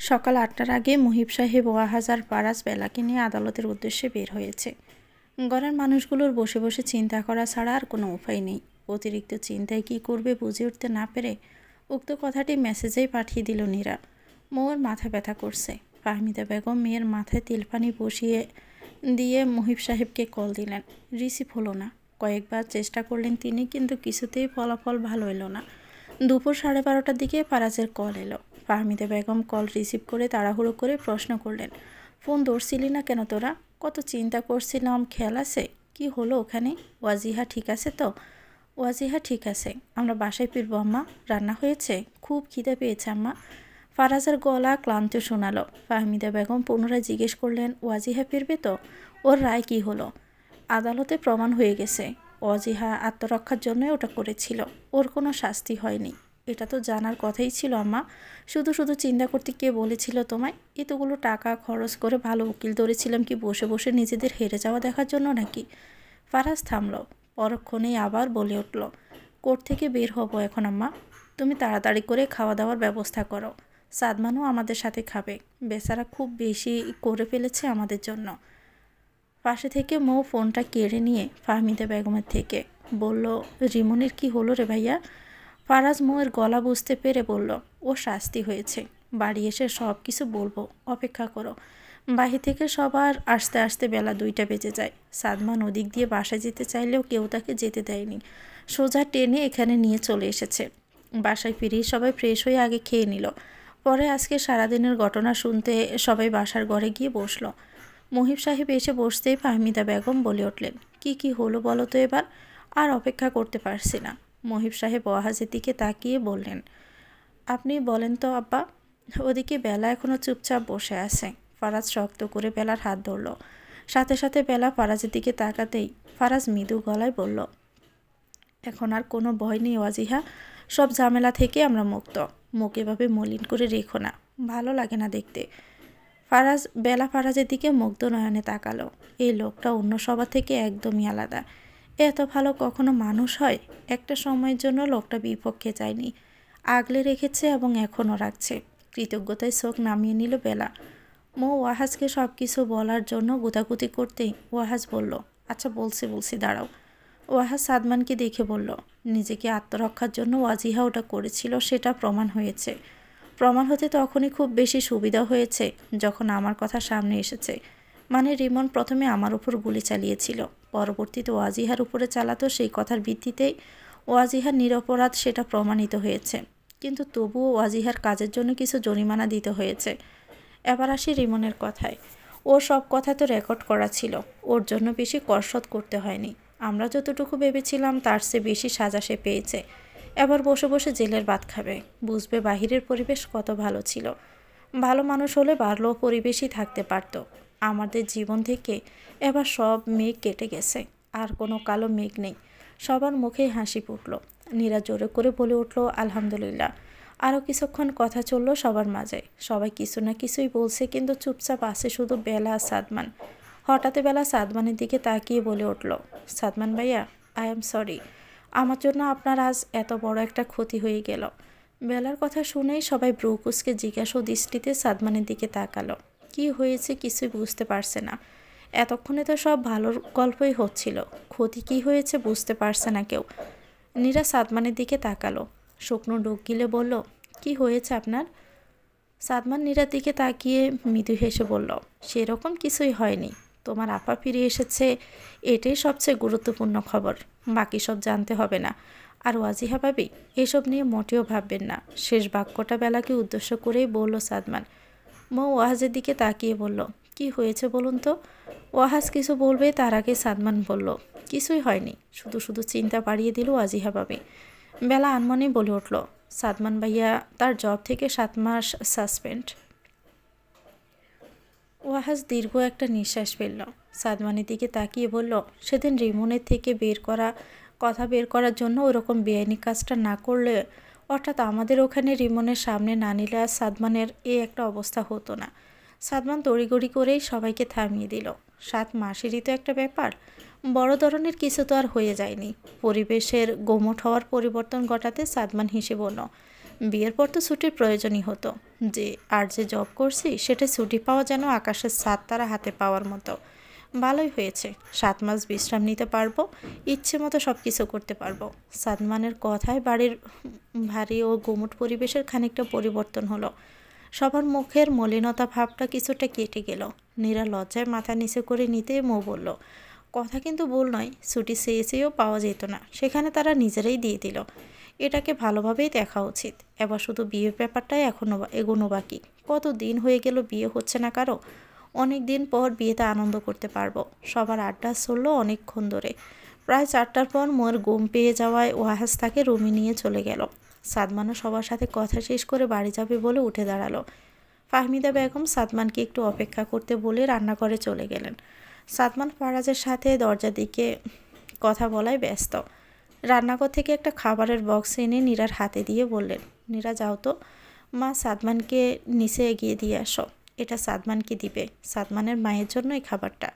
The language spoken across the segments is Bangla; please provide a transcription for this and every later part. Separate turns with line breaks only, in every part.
সকাল ৮টার আগে মুহিব সাহেব ওয়াহাজ আর ফারাজ বেলাকে নিয়ে আদালতের উদ্দেশ্যে বের হয়েছে। ঘরের মানুষগুলোর বসে বসে চিন্তা করা ছাড়া আর কোনো উপায় নেই। অতিরিক্ত চিন্তায় কি করবে বুঝে উঠতে না পেরে উক্ত কথাটি মেসেজেই পাঠিয়ে দিল নীরা। মৌর মাথা ব্যথা করছে। ফাহমিদা বেগম মেয়ের মাথায় তেলপানি বসিয়ে দিয়ে মুহিব সাহেবকে কল দিলেন। রিসিভ হলো না। কয়েকবার চেষ্টা করলেন তিনি, কিন্তু কিছুতেই ফলাফল ভালো এলো না। দুপুর 12:30টার দিকে ফারাজের কল এলো। ফাহমিদা বেগম কল রিসিভ করে তাড়াহুড়ো করে প্রশ্ন করলেন, ফোন ধরছিলি না কেন তোরা? কত চিন্তা করছিলাম, খেয়াল আছে? কি হলো ওখানে? ওয়াজিহা ঠিক আছে তো? ওয়াজিহা ঠিক আছে। আমরা বাসায় ফিরবো আম্মা। রান্না হয়েছে? খুব খিদে পেয়েছে আম্মা। ফারাজের গলা ক্লান্ত শোনালো। ফাহমিদা বেগম পুনরায় জিজ্ঞেস করলেন, ওয়াজিহা ফিরবে তো? ওর রায় কি হলো? আদালতে প্রমাণ হয়ে গেছে ওয়াজিহা আত্মরক্ষার জন্যই ওটা করেছিল। ওর কোনো শাস্তি হয়নি। এটা তো জানার কথাই ছিল আম্মা। শুধু শুধু চিন্তা করতে কে বলেছিল তোমায়? এতগুলো টাকা খরচ করে ভালো উকিল ধরেছিলাম কি বসে বসে নিজেদের হেরে যাওয়া দেখার জন্য নাকি? ফারাজ থামল। পরক্ষণেই আবার বলে উঠল, কোর্ট থেকে বের হবো এখন আম্মা। তুমি তাড়াতাড়ি করে খাওয়া দাওয়ার ব্যবস্থা করো। সাদমানও আমাদের সাথে খাবে। বেচারা খুব বেশি করে ফেলেছে আমাদের জন্য। পাশে থেকে মৌ ফোনটা কেড়ে নিয়ে ফাহমিদা বেগমের থেকে বলল, রিমনের কি হলো রে ভাইয়া? ফারাজ মৌয়ের গলা বুঝতে পেরে বলল, ও শাস্তি হয়েছে। বাড়ি এসে সব কিছু বলবো, অপেক্ষা করো। বাহির থেকে সবার আসতে আসতে বেলা 2টা বেজে যায়। সাদমান ওদিক দিয়ে বাসায় যেতে চাইলেও কেউ তাকে যেতে দেয়নি। সোজা টেনে এখানে নিয়ে চলে এসেছে। বাসায় ফিরেই সবাই ফ্রেশ হয়ে আগে খেয়ে নিল। পরে আজকে সারাদিনের ঘটনা শুনতে সবাই বাসার ঘরে গিয়ে বসলো। মুহিব সাহেব এসে বসতেই ফাহমিদা বেগম বলে উঠলেন, কি হলো বলো তো এবার? আর অপেক্ষা করতে পারছি না। মুহিব সাহেব ওয়াহাজের দিকে তাকিয়ে বললেন, আপনি বলেন তো আব্বা। ওদিকে বেলা এখনও চুপচাপ বসে আছে। ফারাজ শক্ত করে বেলার হাত ধরল। সাথে সাথে বেলা ফারাজের দিকে তাকাতেই ফারাজ মৃদু গলায় বলল, এখন আর কোনো ভয় নেই ওয়াজিহা। সব ঝামেলা থেকে আমরা মুক্ত। মুখ এভাবে মলিন করে রেখো না, ভালো লাগে না দেখতে। বেলা ফারাজের দিকে মুগ্ধ নয়নে তাকালো। এই লোকটা অন্য সবার থেকে একদমই আলাদা। এত ভালো কখনো মানুষ হয়? একটা সময়ের জন্য লোকটা বিপক্ষে যায়নি, আগলে রেখেছে এবং এখনও রাখছে। কৃতজ্ঞতায় চোখ নামিয়ে নিল বেলা। মৌ ওয়াহাজকে সব কিছু বলার জন্য গুতাগুতি করতেই ওয়াহাজ বলল, আচ্ছা বলছি দাঁড়াও। ওয়াহাজ সাদমানকে দেখে বলল, নিজেকে আত্মরক্ষার জন্য ওয়াজিহা ওটা করেছিল, সেটা প্রমাণ হয়েছে। প্রমাণ হতে তখনই খুব বেশি সুবিধা হয়েছে যখন আমার কথা সামনে এসেছে। মানে রিমন প্রথমে আমার উপর গুলি চালিয়েছিল, পরবর্তীতে ওয়াজিহার উপরে চালাতো। সেই কথার ভিত্তিতেই ওয়াজিহার নিরপরাধ সেটা প্রমাণিত হয়েছে। কিন্তু তবুও ওয়াজিহার কাজের জন্য কিছু জরিমানা দিতে হয়েছে। এবার আসি রিমনের কথায়। ওর সব কথা তো রেকর্ড করা ছিল, ওর জন্য বেশি কসরত করতে হয়নি। আমরা যতটুকু ভেবেছিলাম তার চেয়ে বেশি সাজা সে পেয়েছে। এবার বসে বসে জেলের ভাত খাবে, বুঝবে বাহিরের পরিবেশ কত ভালো ছিল। ভালো মানুষ হলে ভালো পরিবেশই থাকতে পারত। আমাদের জীবন থেকে এবার সব মেঘ কেটে গেছে, আর কোনো কালো মেঘ নেই। সবার মুখেই হাসি ফুটল। নীরা জোরে করে বলে উঠল, আলহামদুলিল্লাহ। আরও কিছুক্ষণ কথা চলল সবার মাঝে। সবাই কিছু না কিছুই বলছে, কিন্তু চুপচাপ আছে শুধু বেলা আর সাদমান। হঠাৎ বেলা সাদমানের দিকে তাকিয়ে বলে উঠল, সাদমান ভাইয়া, আই এম সরি। আমার জন্য আপনার আজ এত বড় একটা ক্ষতি হয়ে গেল। বেলার কথা শুনেই সবাই ব্রু কুঁচকে জিজ্ঞাসা দৃষ্টিতে সাদমানের দিকে তাকালো। কি হয়েছে কিছুই বুঝতে পারছে না। এতক্ষণে তো সব ভালোর গল্পই হচ্ছিল, ক্ষতি কি হয়েছে বুঝতে পারছে না কেউ। নীরা সাদমানের দিকে তাকালো, শুকনো ডুক গিলে বলল, কি হয়েছে আপনার? সাদমান নীরার দিকে তাকিয়ে মৃদু হেসে বলল, সেরকম কিছুই হয়নি। তোমার আপা ফিরে এসেছে, এটাই সবচেয়ে গুরুত্বপূর্ণ খবর। বাকি সব জানতে হবে না। আর ওয়াজিহা ভাবি, এসব নিয়ে মোটেও ভাববেন না। শেষ বাক্যটা বেলাকে উদ্দেশ্য করেই বলল সাদমান। মৌ ওয়াহাজের দিকে তাকিয়ে বলল, কি হয়েছে বলুন তো? ওয়াহাজ কিছু বলবে তার আগে সাদমান বলল, কিছুই হয়নি, শুধু শুধু চিন্তা বাড়িয়ে দিল ওয়াজিহা ভাবি। বেলা আনমনেই বলে উঠল, সাদমান ভাইয়া তার জব থেকে 7 মাস সাসপেন্ড। ওয়াহাজ দীর্ঘ একটা নিঃশ্বাস ফেলল। সাদমানের দিকে তাকিয়ে বলল, সেদিন রিমনের থেকে কথা বের করার জন্য ওরকম বেআইনি কাজটা না করলে, অর্থাৎ আমাদের ওখানে রিমনের সামনে না নিলে আর সাদমানের এই একটা অবস্থা হতো না। সাদমান তড়িঘড়ি করেই সবাইকে থামিয়ে দিল। 7 মাসেরই তো একটা ব্যাপার, বড় ধরনের কিছু তো আর হয়ে যায়নি। পরিবেশের গোমট হওয়ার পরিবর্তন ঘটাতে সাদমান হেসে বলল, বিয়ের পর তো ছুটির প্রয়োজনই হতো, যে আর যে জব করছি সেটা ছুটি পাওয়া যেন আকাশের ছাদ তারা হাতে পাওয়ার মতো। ভালোই হয়েছে, 7 মাস বিশ্রাম নিতে পারবো, ইচ্ছে মতো সব কিছু করতে পারবো। সাদমানের কথায় বাড়ির ভারী ও গুমুট পরিবেশের খানিকটা পরিবর্তন হলো। সবার মুখের মলিনতা ভাবটা কিছুটা কেটে গেল। নীরা লজ্জায় মাথা নিচে করে নিতেই মৌ বলল, কথা কিন্তু ভুল নয়, ছুটি চেয়ে চেয়েও পাওয়া যেত না, সেখানে তারা নিজেরাই দিয়ে দিল। এটাকে ভালোভাবেই দেখা উচিত। এবার শুধু বিয়ের ব্যাপারটাই এখনও এগোনো বাকি। কত দিন হয়ে গেল বিয়ে হচ্ছে না কারো। অনেক দিন পর বিয়েতে আনন্দ করতে পারবো। সবার আড্ডা চললো অনেকক্ষণ ধরে। প্রায় 4টার পর মোর ঘুম পেয়ে যাওয়ায় ওয়াহাজ তাকে রুমে নিয়ে চলে গেল। সাদমানও সবার সাথে কথা শেষ করে বাড়ি যাবে বলে উঠে দাঁড়ালো। ফাহমিদা বেগম সাদমানকে একটু অপেক্ষা করতে বলে রান্নাঘরে চলে গেলেন। সাদমান ফারাজের সাথে দরজার দিকে কথা বলায় ব্যস্ত। রান্নাঘর থেকে একটা খাবারের বক্স এনে নীরার হাতে দিয়ে বললেন, নীরা যাও তো মা, সাদমানকে নিচে এগিয়ে দিয়ে আসো, এটা সাদমানকে দিবে, সাদমানের মায়ের জন্য এই খাবারটা।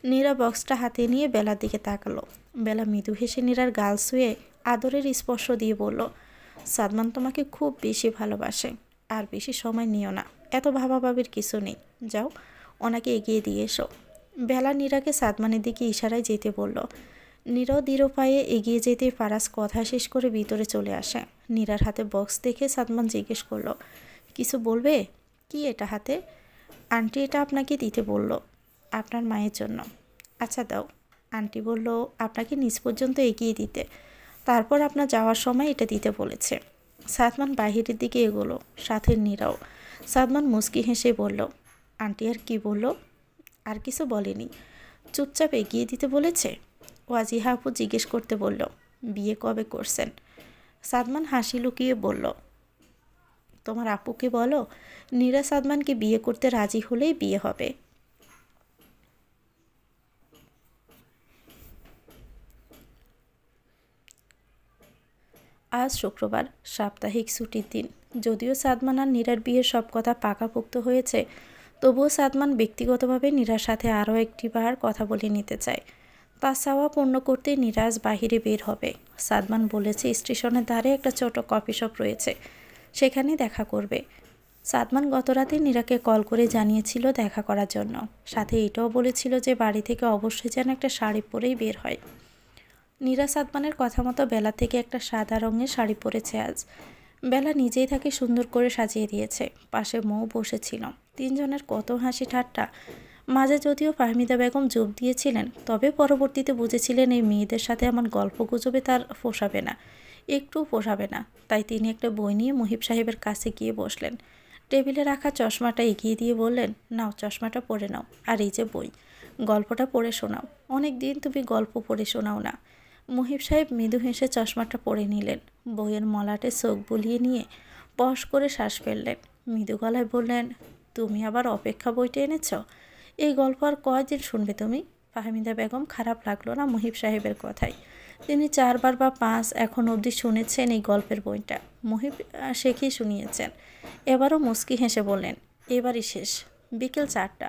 নীরা বক্সটা হাতে নিয়ে বেলার দিকে তাকালো। বেলা মৃদু হেসে নীরার গাল ছুঁয়ে আদরের স্পর্শ দিয়ে বলল, সাদমান তোমাকে খুব বেশি ভালোবাসে, আর বেশি সময় নিও না, এত ভাবাভাবির কিছু নেই, যাও ওনাকে এগিয়ে দিয়ে এসো। বেলা নীরাকে সাদমানের দিকে ইশারায় যেতে বলল। নীরাও দৃঢ় পায়ে এগিয়ে যেতে ফারাজ কথা শেষ করে ভিতরে চলে আসে। নীরার হাতে বক্স দেখে সাদমান জিজ্ঞেস করলো, কিছু বলবে? কি এটা হাতে? আন্টি এটা আপনাকে দিতে বলল, আপনার মায়ের জন্য। আচ্ছা দাও। আন্টি বলল আপনাকে নিচ পর্যন্ত এগিয়ে দিতে, তারপর আপনার যাওয়ার সময় এটা দিতে বলেছে। সাদমান বাহিরের দিকে এগোলো, সাথে নীরাও। সাদমান মুচকি হেসে বলল, আন্টি আর কি বলল? আর কিছু বলেনি, চুপচাপ এগিয়ে দিতে বলেছে। ওয়াজিহা আপু জিজ্ঞেস করতে বলল, বিয়ে কবে করছেন? সাদমান হাসি লুকিয়ে বলল, তোমার আপুকে বলো নীরা সাদমানকে বিয়ে করতে রাজি হলেই বিয়ে হবে। আজ শুক্রবার, সাপ্তাহিক ছুটির দিন। যদিও সাদমান আর নীরার বিয়ের সব কথা পাকাপোক্ত হয়েছে, তবুও সাদমান ব্যক্তিগতভাবে নীরার সাথে আরও একটিবার কথা বলে নিতে চায়। তার চাওয়া পূর্ণ করতেই নীরা আজ বাহিরে বের হবে। সাদমান বলেছে স্টেশনের ধারে একটা ছোট কফি শপ রয়েছে, সেখানে দেখা করবে। সাদমান গতরাতে নীরাকে কল করে জানিয়েছিল দেখা করার জন্য, সাথে এটাও বলেছিল যে বাড়ি থেকে অবশ্যই যেন একটা শাড়ি পরেই বের হয়। নীরা সাদমানের কথা মতো বেলা থেকে একটা সাদা রঙের শাড়ি পরেছে আজ। বেলা নিজেই তাকে সুন্দর করে সাজিয়ে দিয়েছে, পাশে মৌ বসেছিল। তিনজনের কত হাসি ঠাট্টা। মাঝে যদিও ফাহমিদা বেগম যোগ দিয়েছিলেন, তবে পরবর্তীতে বুঝেছিলেন এই মেয়েদের সাথে এমন গল্প গুজবে তার পোষাবে না, একটুও পোষাবে না। তাই তিনি একটা বই নিয়ে মুহিব সাহেবের কাছে গিয়ে বসলেন। টেবিলে রাখা চশমাটা এগিয়ে দিয়ে বললেন, নাও চশমাটা পরে নাও, আর এই যে বই, গল্পটা পড়ে শোনাও, অনেক দিন তুমি গল্প পড়ে শোনাও না। মুহিব সাহেব মৃদু হেসে চশমাটা পরে নিলেন, বইয়ের মলাটে চোখ বুলিয়ে নিয়ে পশ করে শ্বাস ফেললেন। মৃদু গলায় বললেন, তুমি আবার অপেক্ষা বইটা এনেছ? এই গল্প আর কয়দিন শুনবে তুমি? ফাহমিদা বেগম খারাপ লাগলো না মুহিব সাহেবের কথায়। তিনি 4বার বা 5 এখন অবধি শুনেছেন এই গল্পের বইটা। মুহিব শেখেই শুনিয়েছেন। এবারও মুস্কি হেসে বললেন, এবারই শেষ। বিকেল 4টা।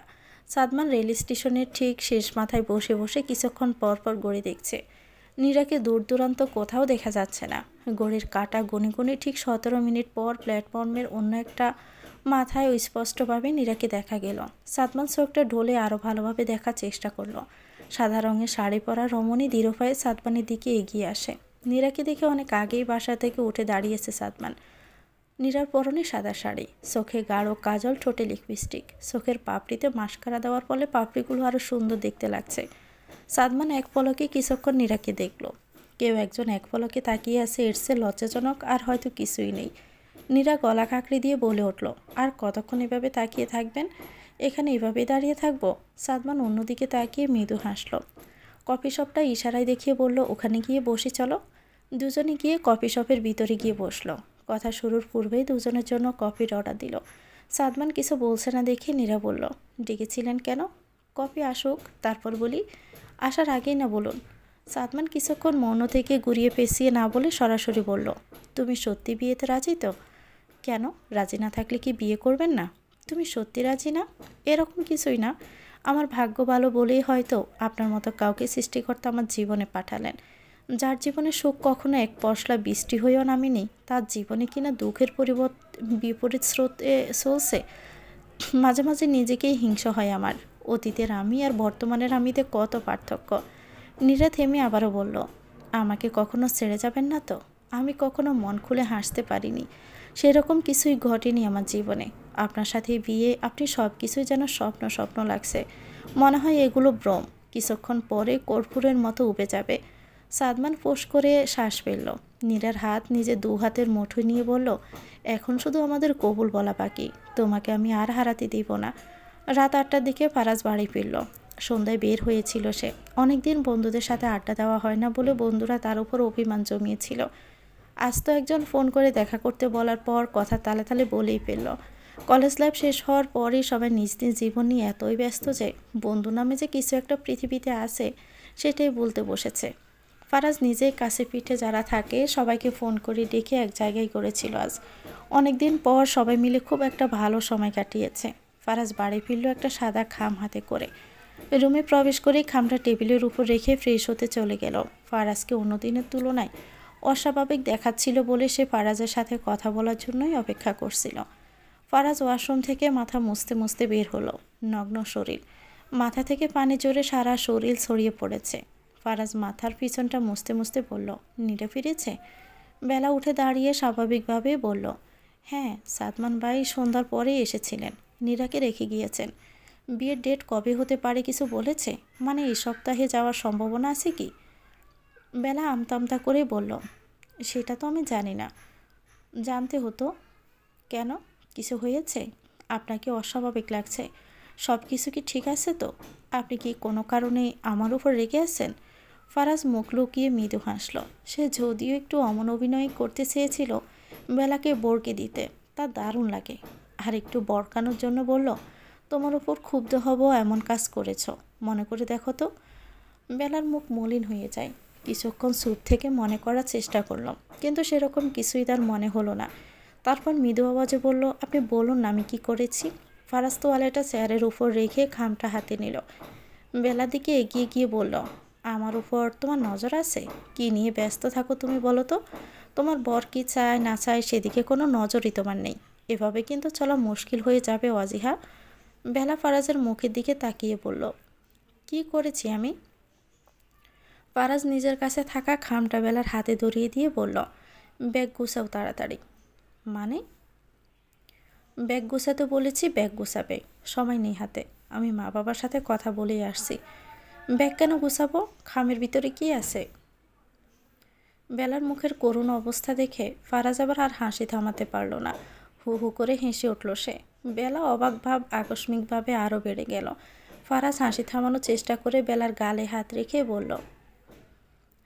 সাদমান রেল স্টেশনের ঠিক শেষ মাথায় বসে বসে কিছুক্ষণ পর পর ঘড়ি দেখছে। নীরাকে দূর দূরান্ত কোথাও দেখা যাচ্ছে না। ঘড়ির কাঁটা গুনে গুনে ঠিক 17 মিনিট পর প্ল্যাটফর্মের অন্য একটা মাথায় স্পষ্টভাবে নীরাকে দেখা গেল। সাদমান চোখটা ঢোলে আরও ভালোভাবে দেখার চেষ্টা করলো। সাদা রঙের শাড়ি পরা রমণী দৃঢ় পায়ে সাদমানের দিকে এগিয়ে আসে। নীরাকে দেখে অনেক আগেই বাসা থেকে উঠে দাঁড়িয়েছে সাদমান। নীরার পরনে সাদা শাড়ি, চোখে গাঢ় কাজল, ঠোঁটে লিপস্টিক, চোখের পাপড়িতে মাস্কারা দেওয়ার ফলে পাপড়িগুলো আরও সুন্দর দেখতে লাগছে। সাদমান এক পলকে কিছুক্ষণ নীরাকে দেখল। কেউ একজন এক পলকে তাকিয়ে আছে, এর চেয়ে লজ্জাজনক আর হয়তো কিছুই নেই। নীরা গলা কাঁকড়ি দিয়ে বলে উঠল, আর কতক্ষণ এভাবে তাকিয়ে থাকবেন? এখানে এভাবেই দাঁড়িয়ে থাকবো? সাদমান অন্যদিকে তাকিয়ে মৃদু হাসল। কফি শপটা ইশারায় দেখিয়ে বলল, ওখানে গিয়ে বসি চলো। দুজনে গিয়ে কফি শপের ভিতরে গিয়ে বসলো। কথা শুরুর পূর্বেই দুজনের জন্য কফির অর্ডার দিল। সাদমান কিছু বলছে না দেখে নীরা বলল, ডেকেছিলেন কেন? কফি আসুক তারপর বলি। আসার আগেই না বলুন। সাদমান কিছুক্ষণ মৌন থেকে ঘুরিয়ে পেঁচিয়ে না বলে সরাসরি বলল, তুমি সত্যি বিয়েতে রাজি তো? কেন, রাজি না থাকলে কি বিয়ে করবেন না? তুমি সত্যি রাজি না? এরকম কিছুই না, আমার ভাগ্য ভালো বলেই হয়তো আপনার মতো কাউকে সৃষ্টিকর্তা আমার জীবনে পাঠালেন। যার জীবনে সুখ কখনো এক পশলা বৃষ্টি হয়েও নামেনি, তার জীবনে কিনা দুঃখের বিপরীত স্রোতে চলছে। মাঝে মাঝে নিজেকেই হিংসা হয় আমার। অতীতের আমি আর বর্তমানের আমিতে কত পার্থক্য। নীরা থেমে আবারও বলল, আমাকে কখনো ছেড়ে যাবেন না তো? আমি কখনো মন খুলে হাসতে পারিনি, সেরকম কিছুই ঘটেনি আমার জীবনে। আপনার সাথে বিয়ে, আপনি সব কিছুই যেন স্বপ্ন স্বপ্ন লাগছে। মনে হয় এগুলো ভ্রম, কিছুক্ষণ পরে কর্পূরের মতো উবে যাবে। সাদমান ফোঁস করে শ্বাস ফেলল। নীরার হাত নিজে দু হাতের মুঠোয় নিয়ে বলল, এখন শুধু আমাদের কবুল বলা বাকি। তোমাকে আমি আর হারাতে দিব না। রাত 8টার দিকে ফারাজ বাড়ি ফিরল। সন্ধ্যায় বের হয়েছিল সে। অনেকদিন বন্ধুদের সাথে আড্ডা দেওয়া হয় না বলে বন্ধুরা তার উপর অভিমান জমিয়েছিল। আজ তো একজন ফোন করে দেখা করতে বলার পর কথা তালে তালে বলেই ফেলল। কলেজ লাইফ শেষ হওয়ার পরই সবাই নিজ নিজ জীবন নিয়ে এতই ব্যস্ত যে বন্ধু নামে যে কিছু একটা পৃথিবীতে আছে সেটাই বলতে বসেছে। ফারাজ নিজেই কাছে পিঠে যারা থাকে সবাইকে ফোন করে ডেকে এক জায়গায় করেছিল আজ। অনেকদিন পর সবাই মিলে খুব একটা ভালো সময় কাটিয়েছে। ফারাজ বাড়ি ফিরল একটা সাদা খাম হাতে করে। রুমে প্রবেশ করেই খামটা টেবিলের উপর রেখে ফ্রেশ হতে চলে গেল। ফারাজকে অন্য দিনের তুলনায় অস্বাভাবিক দেখাচ্ছিল বলে সে ফারাজের সাথে কথা বলার জন্যই অপেক্ষা করছিল। ফারাজ ওয়াশরুম থেকে মাথা মুছতে মুছতে বের হলো। নগ্ন শরীর, মাথা থেকে পানি জোরে সারা শরীর ছড়িয়ে পড়েছে। ফারাজ মাথার পিছনটা মুছতে মুছতে বলল, নীরা ফিরেছে? বেলা উঠে দাঁড়িয়ে স্বাভাবিকভাবে বলল, হ্যাঁ, সাদমান ভাই সন্ধ্যার পরেই এসেছিলেন। নীরাকে রেখে গিয়েছেন। বিয়ের ডেট কবে হতে পারে কিছু বলেছে? মানে এই সপ্তাহে যাওয়ার সম্ভাবনা আছে কি? বেলা আমতা করে বলল, সেটা তো আমি জানি না। জানতে হতো। কেন, কিছু হয়েছে? আপনাকে অস্বাভাবিক লাগছে। সব কিছু কি ঠিক আছে তো? আপনি কি কোনো কারণে আমার উপর রেগে আছেন? ফারাজ মুখ লুকিয়ে মৃদু হাসল। সে যদিও একটু অমন অভিনয় করতে চেয়েছিল বেলাকে বরকে দিতে, তা দারুণ লাগে। আর একটু বরকানোর জন্য বলল, তোমার উপর ক্ষুব্ধ হব এমন কাজ করেছ, মনে করে দেখো তো। বেলার মুখ মলিন হয়ে যায়। কিছুক্ষণ চুপ থেকে মনে করার চেষ্টা করলাম, কিন্তু সেরকম কিছুই তার মনে হলো না। তারপর মৃদু আওয়াজে বলল, আপনি বলুন না আমি কি করেছি। ফারাজ তোয়ালেটা চেয়ারের উপর রেখে খামটা হাতে নিল। বেলার দিকে এগিয়ে গিয়ে বলল, আমার উপর তোমার নজর আছে? কি নিয়ে ব্যস্ত থাকো তুমি বলো তো? তোমার বর কি চায় না চায় সেদিকে কোনো নজরই তোমার নেই। এভাবে কিন্তু চলা মুশকিল হয়ে যাবে ওয়াজিহা। বেলা ফারাজের মুখের দিকে তাকিয়ে বলল, কি করেছি আমি? ফারাজ নিজের কাছে থাকা খামটা বেলার হাতে ধরিয়ে দিয়ে বলল, ব্যাগ গুছাও তাড়াতাড়ি। মানে? ব্যাগ গুছাতে বলেছি, ব্যাগ গুছাবে। সময় নেই হাতে, আমি মা বাবার সাথে কথা বলেই আসছি। ব্যাগ কেন গুছাবো? খামের ভিতরে কি আছে? বেলার মুখের করুণ অবস্থা দেখে ফারাজ আবার আর হাসি থামাতে পারল না। হু হু করে হেসে উঠল সে। বেলা অবাক ভাব আকস্মিকভাবে আরও বেড়ে গেল। ফারাজ হাসি থামানোর চেষ্টা করে বেলার গালে হাত রেখে বলল,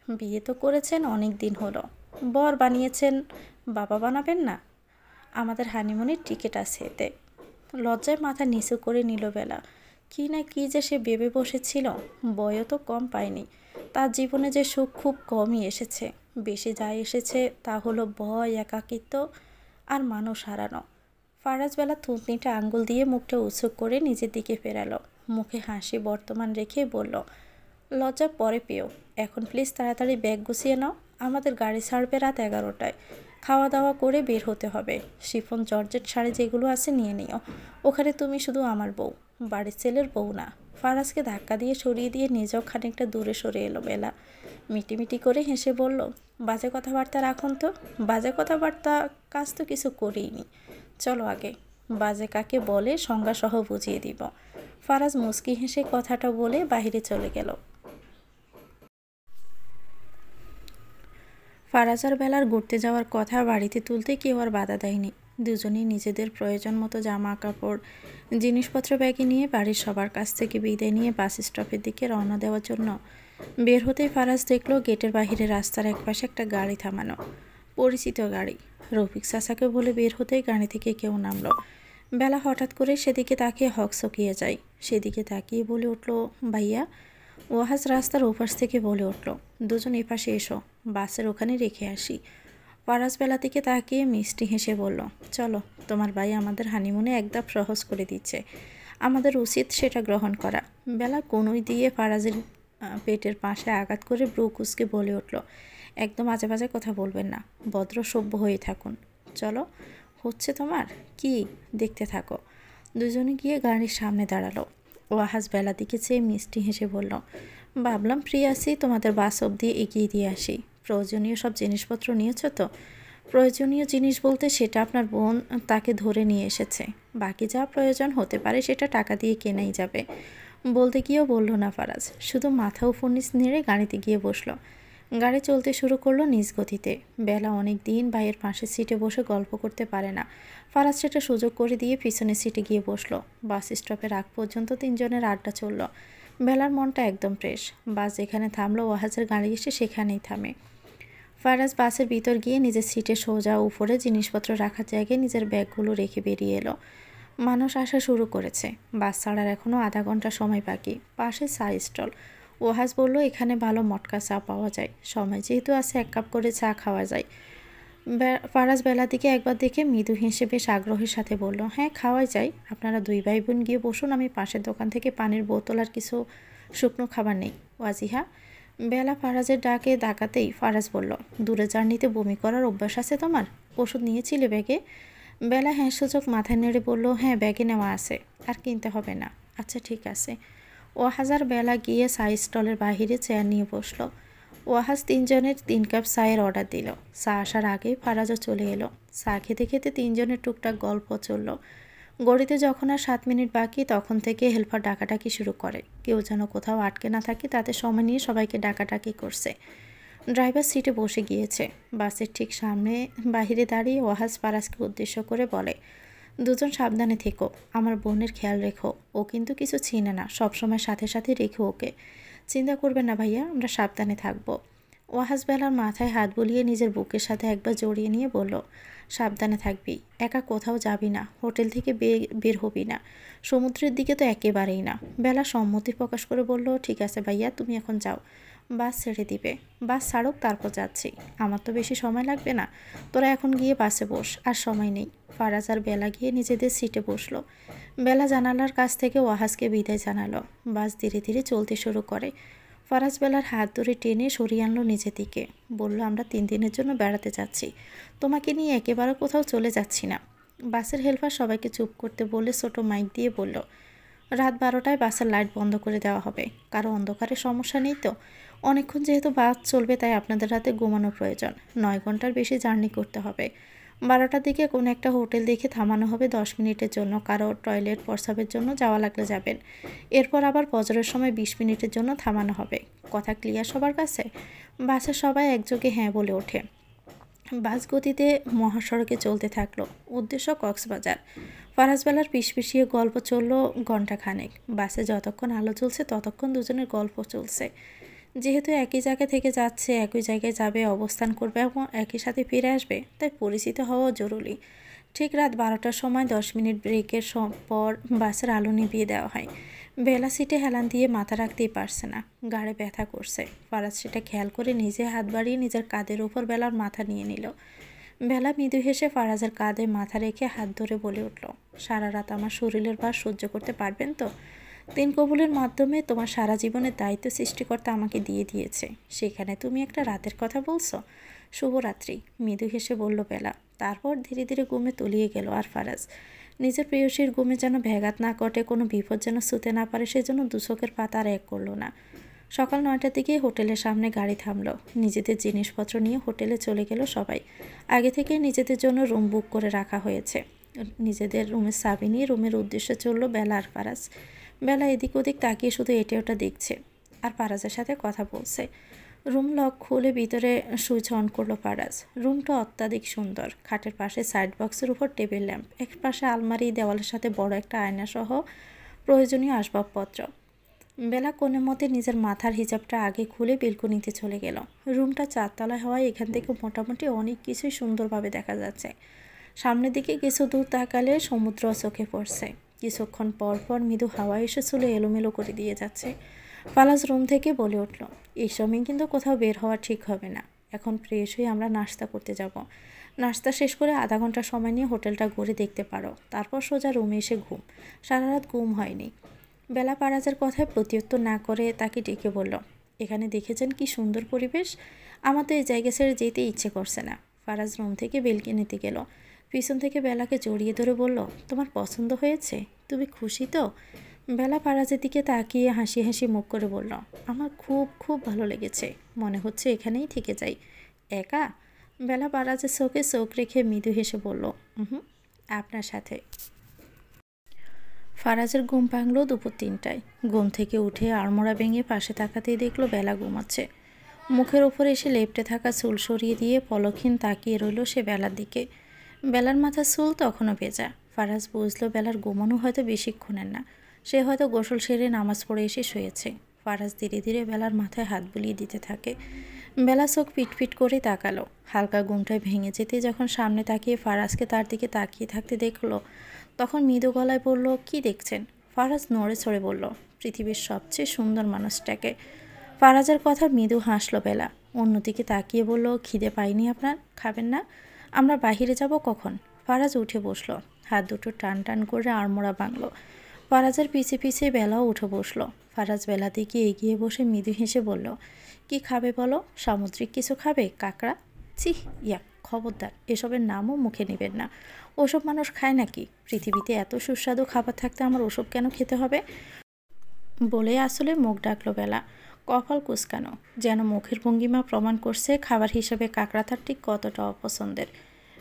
বিয়ে তো করেছেন অনেক দিন হলো, বর বানিয়েছেন, বাবা বানাবেন না? আমাদের হানিমুনের টিকিট আছে এতে। লজ্জায় মাথা নিচু করে নিল বেলা। কি না কি যে সে ভেবে বসেছিল। বয়ও তো কম পায়নি। তার জীবনে যে সুখ খুব কমই এসেছে। বেশি যা এসেছে তা হলো ভয়, একাকিত্ব আর মানুষ হারানো। ফারাজ বেলা থুতনিটা আঙ্গুল দিয়ে মুখটা উঁচু করে নিজের দিকে ফেরালো। মুখে হাসি বর্তমান রেখে বলল, লজ্জা পরে পেও, এখন প্লিজ তাড়াতাড়ি ব্যাগ গুছিয়ে নাও। আমাদের গাড়ি ছাড়বে রাত 11টায়। খাওয়া দাওয়া করে বের হতে হবে। শিফন জর্জেট শাড়ি যেগুলো আছে নিয়ে নিও। ওখানে তুমি শুধু আমার বউ, বাড়ির ছেলের বউ না। ফারাজকে ধাক্কা দিয়ে সরিয়ে দিয়ে নিজেও খানিকটা দূরে সরে এলো বেলা। মিটিমিটি করে হেসে বলল, বাজে কথাবার্তা রাখুন তো। বাজে কথাবার্তা কাজ তো কিছু করিনি। চলো আগে বাজে কাকে বলে সংজ্ঞাসহ বুঝিয়ে দিব। ফারাজ মুচকি হেসে কথাটা বলে বাইরে চলে গেল। ফারাজ আর বেলার ঘুরতে যাওয়ার কথা বাড়িতে তুলতে কেউ আর বাধা দেয়নি। দুজনেই নিজেদের প্রয়োজন মতো জামা কাপড় জিনিসপত্র ব্যাগে নিয়ে বাড়ির সবার কাছ থেকে বিদায় নিয়ে বাস স্টপের দিকে রওনা দেওয়ার জন্য বের হতেই ফারাজ দেখল গেটের বাহিরে রাস্তার একপাশে একটা গাড়ি থামানো। পরিচিত গাড়ি। রফিক চাচাকে বলে বের হতেই গাড়ি থেকে কেউ নামলো। বেলা হঠাৎ করে সেদিকে তাকিয়ে হকচকিয়ে যায়। সেদিকে তাকিয়ে বলে উঠল, ভাইয়া। ওয়াহাজ রাস্তার ওপাশ থেকে বলে উঠল, দুজন এপাশে এসো, বাসের ওখানে রেখে আসি। ফারাজ বেলা থেকে তাকিয়ে মিষ্টি হেসে বলল, চলো, তোমার ভাই আমাদের হানিমুনে একদম সহজ করে দিচ্ছে, আমাদের উচিত সেটা গ্রহণ করা। বেলা কোনোই দিয়ে ফারাজের পেটের পাশে আঘাত করে ব্রু কুঁচকে বলে উঠল, একদম আজে বাজে কথা বলবেন না, ভদ্র সভ্য হয়ে থাকুন। চলো, হচ্ছে তোমার কি, দেখতে থাকো। দুজনে গিয়ে গাড়ির সামনে দাঁড়ালো। ওয়াহাজ বেলা দিকে চেয়ে মিষ্টি হেসে বলল, ভাবলাম ফ্রি আছি, তোমাদের বাস অবধি এগিয়ে দিয়ে আসি। প্রয়োজনীয় সব জিনিসপত্র নিয়েছো তো? প্রয়োজনীয় জিনিস বলতে সেটা আপনার বোন তাকে ধরে নিয়ে এসেছে, বাকি যা প্রয়োজন হতে পারে সেটা টাকা দিয়ে কেনাই যাবে। বলতে গিয়েও বলল না ফারাজ, শুধু মাথা উপর নিচ নেড়ে গাড়িতে গিয়ে বসলো। গাড়ি চলতে শুরু করলো নিজ গতিতে। বেলা অনেক দিন ভাইয়ের পাশের সিটে বসে গল্প করতে পারে না। ফারাজ সেটা সুযোগ করে দিয়ে পিছনের সিটে গিয়ে বসলো। বাস স্টপের আগ পর্যন্ত তিনজনের আড্ডা চলল। বেলার মনটা একদম ফ্রেশ। বাস যেখানে থামলো ওয়াহাজের গাড়ি এসে সেখানেই থামে। ফারাজ বাসের ভিতর গিয়ে নিজের সিটে সোজা উপরে জিনিসপত্র রাখার জায়গায় নিজের ব্যাগগুলো রেখে বেরিয়ে এলো। মানুষ আসা শুরু করেছে। বাস ছাড়ার এখনও আধা ঘন্টা সময় বাকি। পাশে চা স্টল। ওয়াহাজ বলল, এখানে ভালো মটকা চা পাওয়া যায়, সময় যেহেতু আছে 1 কাপ করে চা খাওয়া যায়। ফারাজ বেলার দিকে একবার দেখে মৃদু হেসে বেশ আগ্রহের সাথে বলল, হ্যাঁ খাওয়াই যায়, আপনারা 2 ভাই বোন গিয়ে বসুন, আমি পাশের দোকান থেকে পানির বোতল আর কিছু শুকনো খাবার নেই। ওয়াজিহা। বেলা ফারাজের ডাকে ডাকাতেই ফারাজ বলল, দূরে জার্নিতে বমি করার অভ্যাস আছে তোমার? ওষুধ নিয়েছিলে ব্যাগে? বেলা হ্যাঁ সূচক মাথায় নেড়ে বলল, হ্যাঁ ব্যাগে নেওয়া আছে, আর কিনতে হবে না। আচ্ছা ঠিক আছে। ওয়াহাজার বেলা গিয়ে চা স্টলের বাহিরে চেয়ার নিয়ে বসল। ওয়াহাজ 3 জনের 3 কাপ চায়ের অর্ডার দিল। চা আসার আগেই ফারাজও চলে এলো। চা খেতে খেতে 3 জনের টুকটাক গল্প চলল। গড়িতে যখন আর 7 মিনিট বাকি তখন থেকে হেল্পার ডাকাডাকি শুরু করে। কেউ যেন কোথাও আটকে না থাকে তাতে সময় নিয়ে সবাইকে ডাকাডাকি করছে। ড্রাইভার সিটে বসে গিয়েছে। বাসের ঠিক সামনে বাহিরে দাঁড়িয়ে ওয়াহাজ ফারাজকে উদ্দেশ্য করে বলে, দুজন সাবধানে থেকো, আমার বোনের খেয়াল রেখো, ও কিন্তু কিছু চিনে না, সবসময় সাথে সাথে রেখো ওকে। চিন্তা করবেন না ভাইয়া, আমরা সাবধানে থাকবো। ওয়াহাজ বেলার মাথায় হাত বুলিয়ে নিজের বুকের সাথে একবার জড়িয়ে নিয়ে বলল, সাবধানে থাকবি, একা কোথাও যাবি না, হোটেল থেকে বের হবি না, সমুদ্রের দিকে তো একেবারেই না। বেলা সম্মতি প্রকাশ করে বলল, ঠিক আছে ভাইয়া, তুমি এখন যাও, বাস ছেড়ে দিবে। বাস ছাড়ুক তারপর যাচ্ছি, আমার তো বেশি সময় লাগবে না, তোরা এখন গিয়ে বাসে বস, আর সময় নেই। ফারাজ আর বেলা গিয়ে নিজেদের সিটে বসলো। বেলা জানালার কাছ থেকে ওয়াহাজকে বিদায় জানালো। বাস ধীরে ধীরে চলতে শুরু করে। ফারাজ বেলার হাত ধরে টেনে সরিয়ে আনলো নিজের দিকে। বলল, আমরা 3 দিনের জন্য বেড়াতে যাচ্ছি, তোমাকে নিয়ে একেবারে কোথাও চলে যাচ্ছি না। বাসের হেল্পার সবাইকে চুপ করতে বলে ছোট মাইক দিয়ে বলল, রাত 12টায় বাসের লাইট বন্ধ করে দেওয়া হবে, কারো অন্ধকারে সমস্যা নেই তো? অনেকক্ষণ যেহেতু বাস চলবে তাই আপনাদের রাতে ঘুমানো প্রয়োজন। 9 ঘন্টার বেশি জার্নি করতে হবে। 12টার দিকে কোনো একটা হোটেল দেখে থামানো হবে 10 মিনিটের জন্য, কারো টয়লেট প্রস্রাবের জন্য যাওয়া লাগলে যাবেন। এরপর আবার ফজরের সময় 20 মিনিটের জন্য থামানো হবে। কথা ক্লিয়ার সবার কাছে? বাসের সবাই একযোগে হ্যাঁ বলে ওঠে। বাস গতিতে মহাসড়কে চলতে থাকলো। উদ্দেশ্য কক্সবাজার। ফারাজ বেলার পিষপিষিয়ে গল্প চলল ঘণ্টাখানেক। বাসে যতক্ষণ আলো জ্বলছে ততক্ষণ দুজনের গল্প চলছে। যেহেতু একই জায়গা থেকে যাচ্ছে, একই জায়গায় যাবে, অবস্থান করবে এবং একই সাথে ফিরে আসবে, তাই পরিচিত হওয়া জরুরি। ঠিক রাত 12টার সময় 10 মিনিট ব্রেকের পর বাসের আলো নিভিয়ে দেওয়া হয়। বেলা সিটে হেলান দিয়ে মাথা রাখতেই পারছে না, গাড়ে ব্যথা করছে। ফারাজ সেটা খেয়াল করে নিজে হাত বাড়িয়ে নিজের কাঁধের ওপর বেলার মাথা নিয়ে নিল। বেলা মৃদু হেসে ফারাজের কাঁধে মাথা রেখে হাত ধরে বলে উঠল, সারা রাত আমার শরীরের ভার সহ্য করতে পারবেন তো? 3 কবুলের মাধ্যমে তোমার সারা জীবনের দায়িত্ব সৃষ্টিকর্তা আমাকে দিয়ে দিয়েছে, সেখানে তুমি একটা রাতের কথা বলছো? শুভরাত্রি, মৃদু হেসে বলল বেলা। তারপর ধীরে ধীরে ঘুমে তলিয়ে গেল। আর ফারাজ নিজের প্রেয়সীর ঘুমে যেন ব্যাঘাত না ঘটে, কোনো বিপদ যেন ছুঁতে না পারে, সেজন্য দুচোখের পাতা আর এক করল না। সকাল 9টার দিকে হোটেলের সামনে গাড়ি থামলো। নিজেদের জিনিসপত্র নিয়ে হোটেলে চলে গেল সবাই। আগে থেকে নিজেদের জন্য রুম বুক করে রাখা হয়েছে। নিজেদের রুমের চাবি নিয়ে রুমের উদ্দেশ্যে চলল বেলা আর ফারাজ। বেলা এদিক ওদিক তাকিয়ে শুধু এটা ওটা দেখছে আর ফারাজের সাথে কথা বলছে। রুম লক খুলে ভিতরে সুইচ অন করলো ফারাজ। রুমটা অত্যাধিক সুন্দর। খাটের পাশে সাইড বক্সের উপর টেবিল ল্যাম্প, এক পাশে আলমারি, দেওয়ালের সাথে বড় একটা আয়না সহ প্রয়োজনীয় আসবাবপত্র। বেলা কোনো মতে নিজের মাথার হিজাবটা আগে খুলে বেলকনিতে চলে গেল। রুমটা 4 তলায় হওয়ায় এখান থেকে মোটামুটি অনেক কিছুই সুন্দরভাবে দেখা যাচ্ছে। সামনের দিকে কিছু দূর তাকালে সমুদ্র চোখে পড়ছে। কিছুক্ষণ পর পর মৃদু হাওয়া এসে চুলে এলোমেলো করে দিয়ে যাচ্ছে। ফারাজ রুম থেকে বলে উঠল, এই সময় কিন্তু কোথাও বের হওয়া ঠিক হবে না। এখন ফ্রেশ হয়ে আমরা নাস্তা করতে যাব। নাস্তা শেষ করে আধা ঘন্টা সময় নিয়ে হোটেলটা ঘুরে দেখতে পারো, তারপর সোজা রুমে এসে ঘুম। সারা রাত ঘুম হয়নি। বেলা ফারাজের কথায় প্রত্যুত্তর না করে তাকে ডেকে বলল, এখানে দেখেছেন কি সুন্দর পরিবেশ, আমার তো এই জায়গা ছেড়ে যেতে ইচ্ছে করছে না। ফারাজ রুম থেকে বেলকনিতে গেল, পিছন থেকে বেলাকে জড়িয়ে ধরে বলল, তোমার পছন্দ হয়েছে? তুমি খুশি তো? বেলা ফারাজের দিকে তাকিয়ে হাসি হাসি মুখ করে বলল, আমার খুব খুব ভালো লেগেছে, মনে হচ্ছে এখানেই থেকে যাই। একা? বেলা ফারাজের চোখে চোখ রেখে মৃদু হেসে বলল, হুম, আপনার সাথে। ফারাজের ঘুম ভাঙল দুপুর 3টায়। ঘুম থেকে উঠে আড়মোড়া ভেঙে পাশে তাকাতেই দেখলো বেলা ঘুমাচ্ছে। মুখের ওপর এসে লেপ্টে থাকা চুল সরিয়ে দিয়ে পলকহীন তাকিয়ে রইল সে বেলার দিকে। বেলার মাথার চুল তখনও ভেজা। ফারাজ বুঝলো বেলার ঘুমানো হয়তো বেশিক্ষণের না, সে হয়তো গোসল সেরে নামাজ পড়ে এসে শুয়েছে। ফারাজ ধীরে ধীরে বেলার মাথায় হাত বুলিয়ে দিতে থাকে। বেলা চোখ পিটপিট করে তাকালো। হালকা ঘুমটায় ভেঙে যেতে যখন সামনে তাকিয়ে ফারাজকে তার দিকে তাকিয়ে থাকতে দেখলো, তখন মৃদু গলায় বলল, কি দেখছেন? ফারাজ নড়ে চড়ে বলল, পৃথিবীর সবচেয়ে সুন্দর মানুষটাকে। ফারাজের কথা মৃদু হাসলো বেলা, অন্যদিকে তাকিয়ে বলল, খিদে পাইনি আপনার? খাবেন না? আমরা বাহিরে যাব কখন? ফারাজ উঠে বসলো, হাত দুটো টান টান করে আড়মোড়া ভাঙলো। ফারাজের পিছে পিছে বেলাও উঠে বসলো। ফারাজ বেলা দিকে এগিয়ে বসে মৃদু হেসে বলল, কি খাবে বলো? সামুদ্রিক কিছু খাবে? কাঁকড়া? চিহ, ইয়া, খবরদার, এসবের নামও মুখে নেবেন না। ওসব মানুষ খায় নাকি? পৃথিবীতে এত সুস্বাদু খাবার থাকতে আমার ওসব কেন খেতে হবে? বলে আসলে মুখ ডাকলো বেলা, কপাল কুঁচকানো, যেন মুখের ভঙ্গিমা প্রমাণ করছে খাবার হিসেবে কাঁকড়া তার ঠিক কতটা অপছন্দের।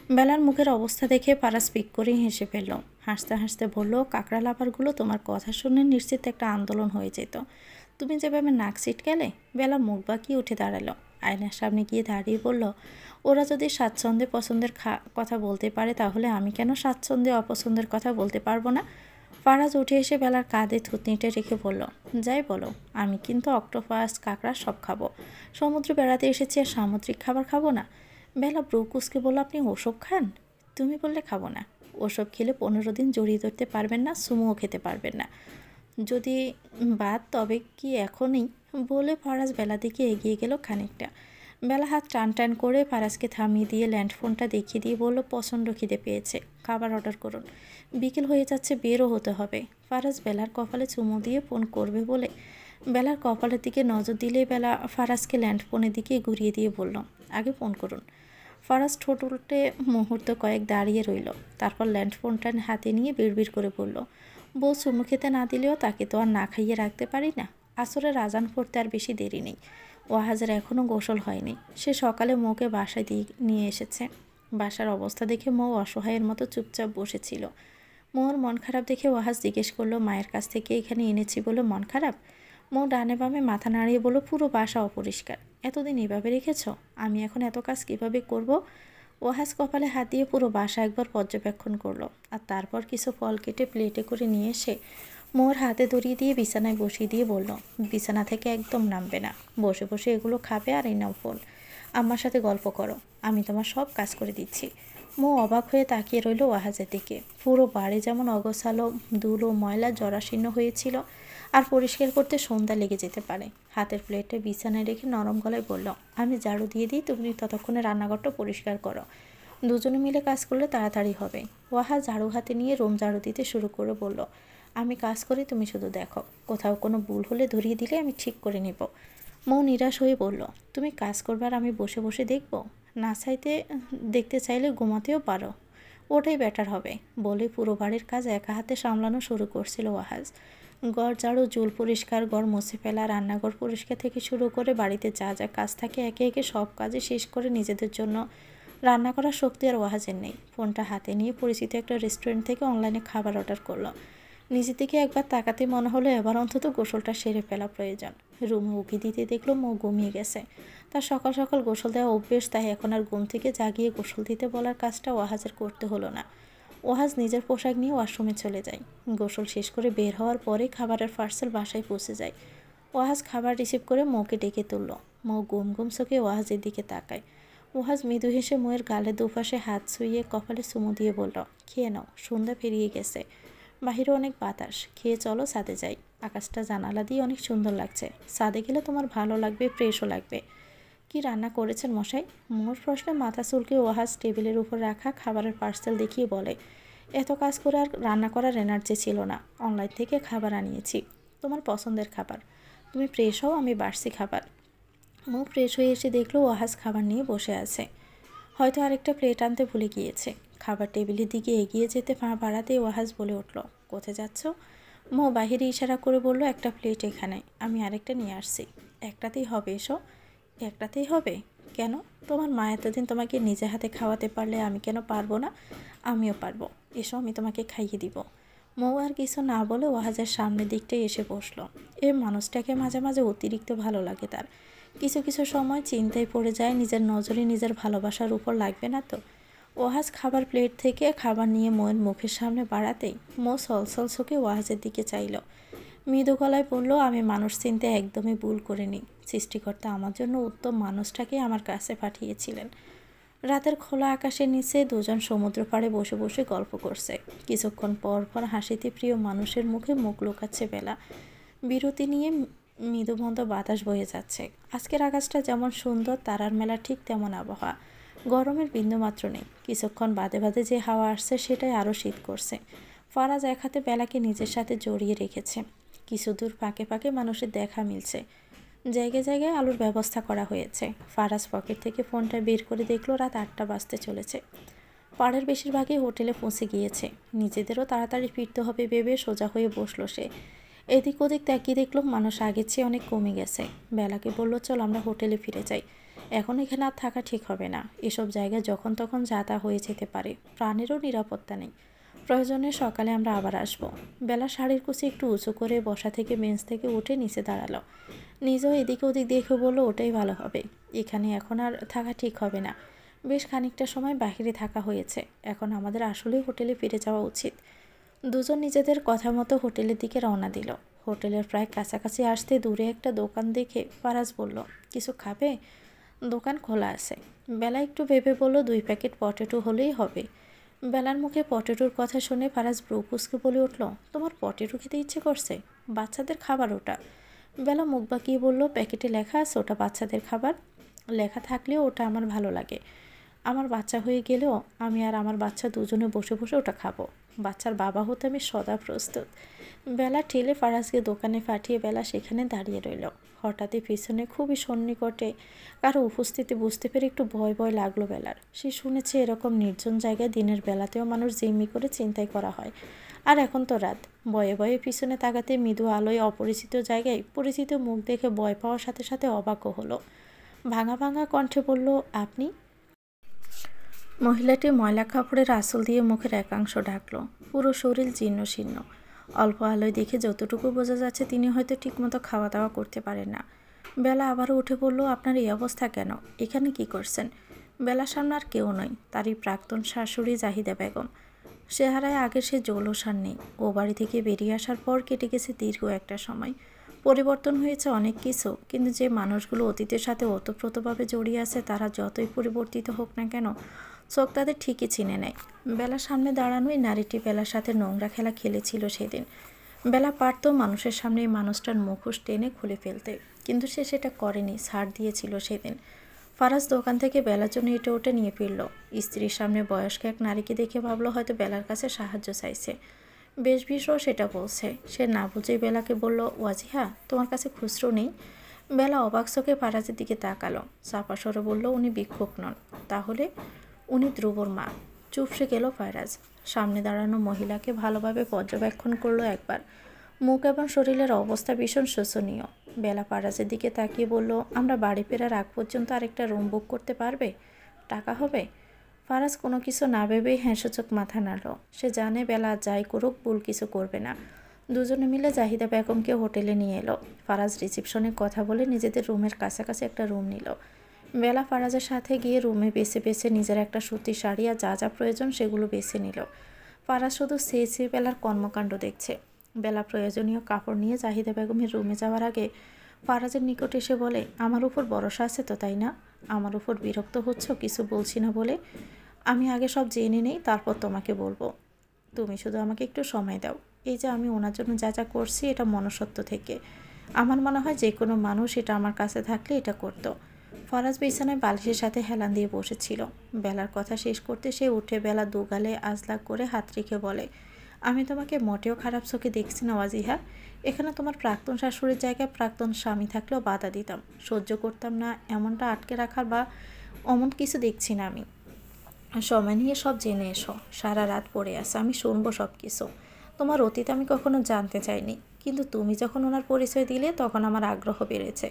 বেলার মুখের অবস্থা দেখে ফারাজ পিক করেই হেসে ফেলল। হাসতে হাসতে বলল, কাঁকড়া লাভারগুলো তোমার কথা শুনে নিশ্চিত একটা আন্দোলন হয়ে যেত। তুমি যেভাবে নাক ছিটকেলে। বেলা মুখ বাঁকিয়ে উঠে দাঁড়ালো, আয়নার সামনে গিয়ে দাঁড়িয়ে বলল, ওরা যদি স্বাচ্ছন্দ্যে পছন্দের কথা বলতে পারে, তাহলে আমি কেন স্বাচ্ছন্দ্যে অপছন্দের কথা বলতে পারবো না? ফারাজ উঠে এসে বেলার কাঁধে থুতনিটা রেখে বলল, যাই বলো, আমি কিন্তু অক্টোপাস কাঁকড়া সব খাবো। সমুদ্রে বেড়াতে এসেছি আর সামুদ্রিক খাবার খাবো না? বেলা ব্রু কুচকে বলল, আপনি ওসব খান? তুমি বললে খাবো না। ওসব খেলে 15 দিন জড়িয়ে ধরতে পারবেন না, সুমোও খেতে পারবেন না। যদি বাদ তবে কি এখনই? বলে ফারাজ বেলা দিকে এগিয়ে গেল খানিকটা। বেলা হাত টান টান করে ফারাজকে থামিয়ে দিয়ে ল্যান্ডফোনটা দেখিয়ে দিয়ে বলল, প্রচণ্ড খিদে পেয়েছে, খাবার অর্ডার করুন। বিকেল হয়ে যাচ্ছে, বেরও হতে হবে। ফারাজ বেলার কপালে চুমু দিয়ে ফোন করবে বলে বেলার কপালের দিকে নজর দিলে বেলা ফারাজকে ল্যান্ডফোনের দিকে ঘুরিয়ে দিয়ে বলল, আগে ফোন করুন। ফারাজ ঠোঁট উল্টে মুহূর্ত কয়েক দাঁড়িয়ে রইল, তারপর ল্যান্ডফোনটা হাতে নিয়ে বিড়বিড় করে বলল, বউ চুমু খেতে না দিলেও তাকে তো আর না খাইয়ে রাখতে পারি না। আসরের আজান পড়তে আর বেশি দেরি নেই। ওয়াহাজের এখনও গোসল হয়নি। সে সকালে মৌকে বাসায় নিয়ে এসেছে। বাসার অবস্থা দেখে মৌ অসহায়ের মতো চুপচাপ বসেছিল। মৌর মন খারাপ দেখে ওয়াহাজ জিজ্ঞেস করলো, মায়ের কাছ থেকে এখানে এনেছি বলে মন খারাপ? মৌ ডানে বামে মাথা নাড়িয়ে বলল, পুরো বাসা অপরিষ্কার, এতদিন এভাবে রেখেছ, আমি এখন এত কাজ কিভাবে করব? ওয়াহাজ কপালে হাত দিয়ে পুরো বাসা একবার পর্যবেক্ষণ করলো, আর তারপর কিছু ফল কেটে প্লেটে করে নিয়ে এসে মোর হাতে ধরিয়ে দিয়ে বিছানায় বসিয়ে দিয়ে বলল, বিছানা থেকে একদম নামবে না, বসে বসে এগুলো খাবে আর এই নাও ফোন, আমার সাথে গল্প করো, আমি তোমার সব কাজ করে দিচ্ছি। মৌ অবাক হয়ে তাকিয়ে রইল ওয়াহাজের দিকে। পুরো বাড়ি যেমন অগোছালো, ধুলো ময়লা জরাশীর্ণ হয়েছিল, আর পরিষ্কার করতে সন্ধ্যা লেগে যেতে পারে। হাতের প্লেটে বিছানায় রেখে নরম গলায় বলল, আমি ঝাড়ু দিয়ে দিই, তুমি ততক্ষণে রান্নাঘরটা পরিষ্কার করো, দুজনে মিলে কাজ করলে তাড়াতাড়ি হবে। ওয়াহাজ ঝাড়ু হাতে নিয়ে রুম ঝাড়ু দিতে শুরু করে বলল, আমি কাজ করি, তুমি শুধু দেখো, কোথাও কোনো ভুল হলে ধরিয়ে দিলে আমি ঠিক করে নেব। মৌ নিরাশ হয়ে বলল, তুমি কাজ করবে আর আমি বসে বসে দেখব? না চাইতে দেখতে চাইলে ঘুমাতেও পারো, ওটাই বেটার হবে। বলে পুরো বাড়ির কাজ একা হাতে সামলানো শুরু করছিল ওয়াহাজ। ঘর ঝাড়ু, চুল পরিষ্কার, ঘর মুছে ফেলা, রান্নাঘর পরিষ্কার থেকে শুরু করে বাড়িতে যা যা কাজ থাকে একে একে সব কাজে শেষ করে নিজেদের জন্য রান্না করার শক্তি আর ওয়াহাজের নেই। ফোনটা হাতে নিয়ে পরিচিত একটা রেস্টুরেন্ট থেকে অনলাইনে খাবার অর্ডার করলো। নিজের দিকে একবার তাকাতে মনে হলো এবার অন্তত গোসলটা সেরে ফেলা প্রয়োজন। রুমে উকি দিতে দেখলো মৌ ঘুমিয়ে গেছে। তার সকাল সকাল গোসল দেওয়া অভ্যেস, তাই এখন আর ঘুম থেকে জাগিয়ে গোসল দিতে বলার কাজটা ওয়াহাজের করতে হলো না। ওয়াহাজ নিজের পোশাক নিয়ে ওয়াশরুমে চলে যায়। গোসল শেষ করে বের হওয়ার পরে খাবারের পার্সেল বাসায় পৌঁছে যায়। ওয়াহাজ খাবার রিসিভ করে মৌকে ডেকে তুলল। মৌ গুম গুম চোখে ওয়াহাজের দিকে তাকায়। ওয়াহাজ মৃদু হেসে মৌয়ের গালের দুপাশে হাত ছুঁয়ে কপালে চুমু দিয়ে বলল, খেয়ে নাও, সন্ধ্যা পেরিয়ে গেছে, বাহিরে অনেক বাতাস, খেয়ে চলো ছাদে যাই, আকাশটা জানালা দিয়ে অনেক সুন্দর লাগছে, ছাদে গেলে তোমার ভালো লাগবে, ফ্রেশও লাগবে। কি রান্না করেছেন মশাই? মোর প্রশ্নে মাথা চুলকে ওয়াহাজ টেবিলের উপর রাখা খাবারের পার্সেল দেখিয়ে বলে, এত কাজ করে আর রান্না করার এনার্জি ছিল না, অনলাইন থেকে খাবার আনিয়েছি, তোমার পছন্দের খাবার। তুমি ফ্রেশ হও, আমি বাড়ছি খাবার। মৌ ফ্রেশ হয়ে এসে দেখলো ওয়াহাজ খাবার নিয়ে বসে আছে। হয়তো আরেকটা প্লেট আনতে ভুলে গিয়েছে। খাবার টেবিলের দিকে এগিয়ে যেতে পা বাড়াতেই ওয়াহাজ বলে উঠল, কোথায় যাচ্ছ? মৌ বাহিরে ইশারা করে বলল, একটা প্লেট এখানে, আমি আরেকটা নিয়ে আসছি। একটাতেই হবে, এসো। একটাতেই হবে? কেন? তোমার মা এতদিন তোমাকে নিজে হাতে খাওয়াতে পারলে আমি কেন পারবো না? আমিও পারবো, এসো, আমি তোমাকে খাইয়ে দিব। মৌ আর কিছু না বলে ওয়াহাজের সামনের দিকটাই এসে বসলো। এই মানুষটাকে মাঝে মাঝে অতিরিক্ত ভালো লাগে তার। কিছু কিছু সময় চিন্তায় পড়ে যায়, নিজের নজরে নিজের ভালোবাসার উপর লাগবে না তো। ওয়াহাজ খাবার প্লেট থেকে খাবার নিয়ে মৌয়ের মুখের সামনে বাড়াতেই মৌ সলসল চোখে ওয়াহাজের দিকে চাইল। মৃদু গলায় বলল, আমি মানুষ চিনতে একদমই ভুল করিনি। সৃষ্টিকর্তা আমার জন্য উত্তম মানুষটাকে আমার কাছে পাঠিয়েছিলেন। রাতের খোলা আকাশের নিচে দুজন সমুদ্র পাড়ে বসে বসে গল্প করছে। কিছুক্ষণ পর পর হাসিতে প্রিয় মানুষের মুখে মুখ লুকাচ্ছে বেলা। বিরতি নিয়ে মৃদুমন্দ বাতাস বয়ে যাচ্ছে। আজকের আকাশটা যেমন সুন্দর, তারার মেলা ঠিক তেমন আবহাওয়া। গরমের বিন্দুমাত্র নেই। কিছুক্ষণ বাদে বাদে যে হাওয়া আসছে সেটাই আরও শীত করছে। ফারাজ এক হাতে বেলাকে নিজের সাথে জড়িয়ে রেখেছে। কিছু দূর পাকে পাকে মানুষের দেখা মিলছে। জায়গায় জায়গায় আলোর ব্যবস্থা করা হয়েছে। ফারাজ পকেট থেকে ফোনটা বের করে দেখলো রাত 8টা বাজতে চলেছে। পাড়ের বেশিরভাগই হোটেলে পৌঁছে গিয়েছে। নিজেদেরও তাড়াতাড়ি ফিরতে হবে ভেবে সোজা হয়ে বসলো সে। এদিক ওদিক তাকিয়ে দেখলো মানুষ আগের চেয়ে অনেক কমে গেছে। বেলাকে বলল, চল আমরা হোটেলে ফিরে যাই, এখন এখানে আর থাকা ঠিক হবে না। এসব জায়গায় যখন তখন যাতা হয়ে যেতে পারে, প্রাণেরও নিরাপত্তা নেই। প্রয়োজনে সকালে আমরা আবার আসব। বেলা শাড়ির কুচি একটু উঁচু করে বসা থেকে বেঞ্চ থেকে উঠে নিচে দাঁড়ালো। নিজেও এদিকে ওদিক দেখে বলল, ওটাই ভালো হবে, এখানে এখন আর থাকা ঠিক হবে না। বেশ খানিকটা সময় বাহিরে থাকা হয়েছে, এখন আমাদের আসলেই হোটেলে ফিরে যাওয়া উচিত। দুজন নিজেদের কথা মতো হোটেলের দিকে রওনা দিল। হোটেলের প্রায় কাছাকাছি আসতে দূরে একটা দোকান দেখে ফারাজ বলল, কিছু খাবে? দোকান খোলা আছে। বেলা একটু ভেবে বলল, 2 প্যাকেট পটেটো হলেই হবে। বেলার মুখে পটেটোর কথা শুনে ফারাজ ব্রু কুঁচকে বলে উঠল, তোমার পটেটো খেতে ইচ্ছে করছে? বাচ্চাদের খাবার ওটা। বেলা মুখ বাঁকিয়ে বলল, প্যাকেটে লেখা আছে ওটা বাচ্চাদের খাবার। লেখা থাকলেও ওটা আমার ভালো লাগে। আমার বাচ্চা হয়ে গেলেও আমি আর আমার বাচ্চা দুজনে বসে বসে ওটা খাবো। বাচ্চার বাবা হতে আমি সদা প্রস্তুত। বেলা ঠেলে ফারাজকে দোকানে পাঠিয়ে বেলা সেখানে দাঁড়িয়ে রইল। হঠাৎই পিছনে খুবই সন্নিকটে কারো উপস্থিতি বুঝতে পেরে একটু ভয় ভয় লাগলো বেলার। সে শুনেছে এরকম নির্জন জায়গায় দিনের বেলাতেও মানুষ জিম্মি করে চিন্তাই করা হয়, আর এখন তো রাত। ভয়ে ভয়ে পিছনে তাকাতে মৃদু আলোয় অপরিচিত জায়গায় পরিচিত মুখ দেখে ভয় পাওয়ার সাথে সাথে অবাকও হলো। ভাঙা ভাঙা কণ্ঠে বলল, আপনি? মহিলাটি ময়লা কাপড়ের আঁচল দিয়ে মুখের একাংশ ঢাকলো। পুরো শরীর জীর্ণ শীর্ণ। অল্প আলোয় দেখে যতটুকু বোঝা যাচ্ছে তিনি হয়তো ঠিকমতো খাওয়া দাওয়া করতে পারেন না। বেলা আবারও উঠে বলল, আপনার এই অবস্থা কেন? এখানে কি করছেন? বেলার সামনে আর কেউ নয়, তারই প্রাক্তন শাশুড়ি জাহিদা বেগম। চেহারায় আগের সে জৌলসান নেই। ও বাড়ি থেকে বেরিয়ে আসার পর কেটে গেছে দীর্ঘ একটা সময়। পরিবর্তন হয়েছে অনেক কিছু, কিন্তু যে মানুষগুলো অতীতের সাথে ওতপ্রোতভাবে জড়িয়ে আছে তারা যতই পরিবর্তিত হোক না কেন, চোখ তাদের ঠিকই চিনে নেয়। বেলার সামনে দাঁড়ানোই নারীটি বেলার সাথে নোংরা খেলা খেলেছিল সেদিন। বেলা পারত মানুষের সামনে এই মানুষটার মুখোশ টেনে খুলে ফেলতে, কিন্তু সে সেটা করেনি, ছাড় দিয়েছিল সেদিন। ফারাজ দোকান থেকে বেলার জন্য এটা ওটা নিয়ে ফিরল। স্ত্রীর সামনে বয়স্ক এক নারীকে দেখে ভাবলো হয়তো বেলার কাছে সাহায্য চাইছে। বেশ ভীষণ সেটা বলছে। সে না বুঝেই বেলাকে বলল, ওয়াজিহা, তোমার কাছে খুচরো নেই? বেলা অবাক চোখে ফারাজের দিকে তাকালো। চাপা স্বরে বলল, উনি ভিক্ষুক নন। তাহলে? উনি ধ্রুবর মা। চুপসে গেল ফারাজ। সামনে দাঁড়ানো মহিলাকে ভালোভাবে পর্যবেক্ষণ করলো একবার। মুখ এবং শরীরের অবস্থা ভীষণ শোচনীয়। বেলা ফারাজের দিকে তাকিয়ে বলল, আমরা বাড়ি ফেরার আগ পর্যন্ত আরেকটা রুম বুক করতে পারবে? টাকা হবে? ফারাজ কোনো কিছু না ভেবেই হ্যাঁসূচক মাথা নাড়ল। সে জানে বেলা যাই করুক ভুল কিছু করবে না। দুজনে মিলে জাহিদা বেগমকে হোটেলে নিয়ে এলো। ফারাজ রিসিপশনে কথা বলে নিজেদের রুমের কাছাকাছি একটা রুম নিল। বেলা ফারাজের সাথে গিয়ে রুমে বেছে বেছে নিজের একটা সুতির শাড়ি আর যা যা প্রয়োজন সেগুলো বেছে নিল। ফারাজ শুধু চেয়ে বেলার কর্মকাণ্ড দেখছে। বেলা প্রয়োজনীয় কাপড় নিয়ে জাহিদা বেগমের রুমে যাওয়ার আগে ফারাজের নিকট এসে বলে, আমার উপর ভরসা আছে তো, তাই না? আমার উপর বিরক্ত হচ্ছ কিছু বলছি না বলে? আমি আগে সব জেনে নেই, তারপর তোমাকে বলবো। তুমি শুধু আমাকে একটু সময় দাও। এই যে আমি ওনার জন্য যা যা করছি এটা মনুষ্যত্ব থেকে। আমার মনে হয় যে কোনো মানুষ এটা আমার কাছে থাকলে এটা করতো। ফারাজ বিছানায় বালিশের সাথে হেলান দিয়ে বসেছিল। বেলার কথা শেষ করতে সে উঠে বেলা দুগালে আজলাক করে হাত রেখে বলে, আমি তোমাকে মোটেও খারাপ চোখে দেখছি না ওয়াজিহা। এখানে তোমার প্রাক্তন শাশুড়ির জায়গায় প্রাক্তন স্বামী থাকলেও বাধা দিতাম, সহ্য করতাম না। এমনটা আটকে রাখার বা অমন কিছু দেখছি না আমি। সময় নিয়ে সব জেনে এসো। সারা রাত পড়ে আছে, আমি শুনবো সব কিছু। তোমার অতীত আমি কখনো জানতে চাইনি, কিন্তু তুমি যখন ওনার পরিচয় দিলে তখন আমার আগ্রহ বেড়েছে।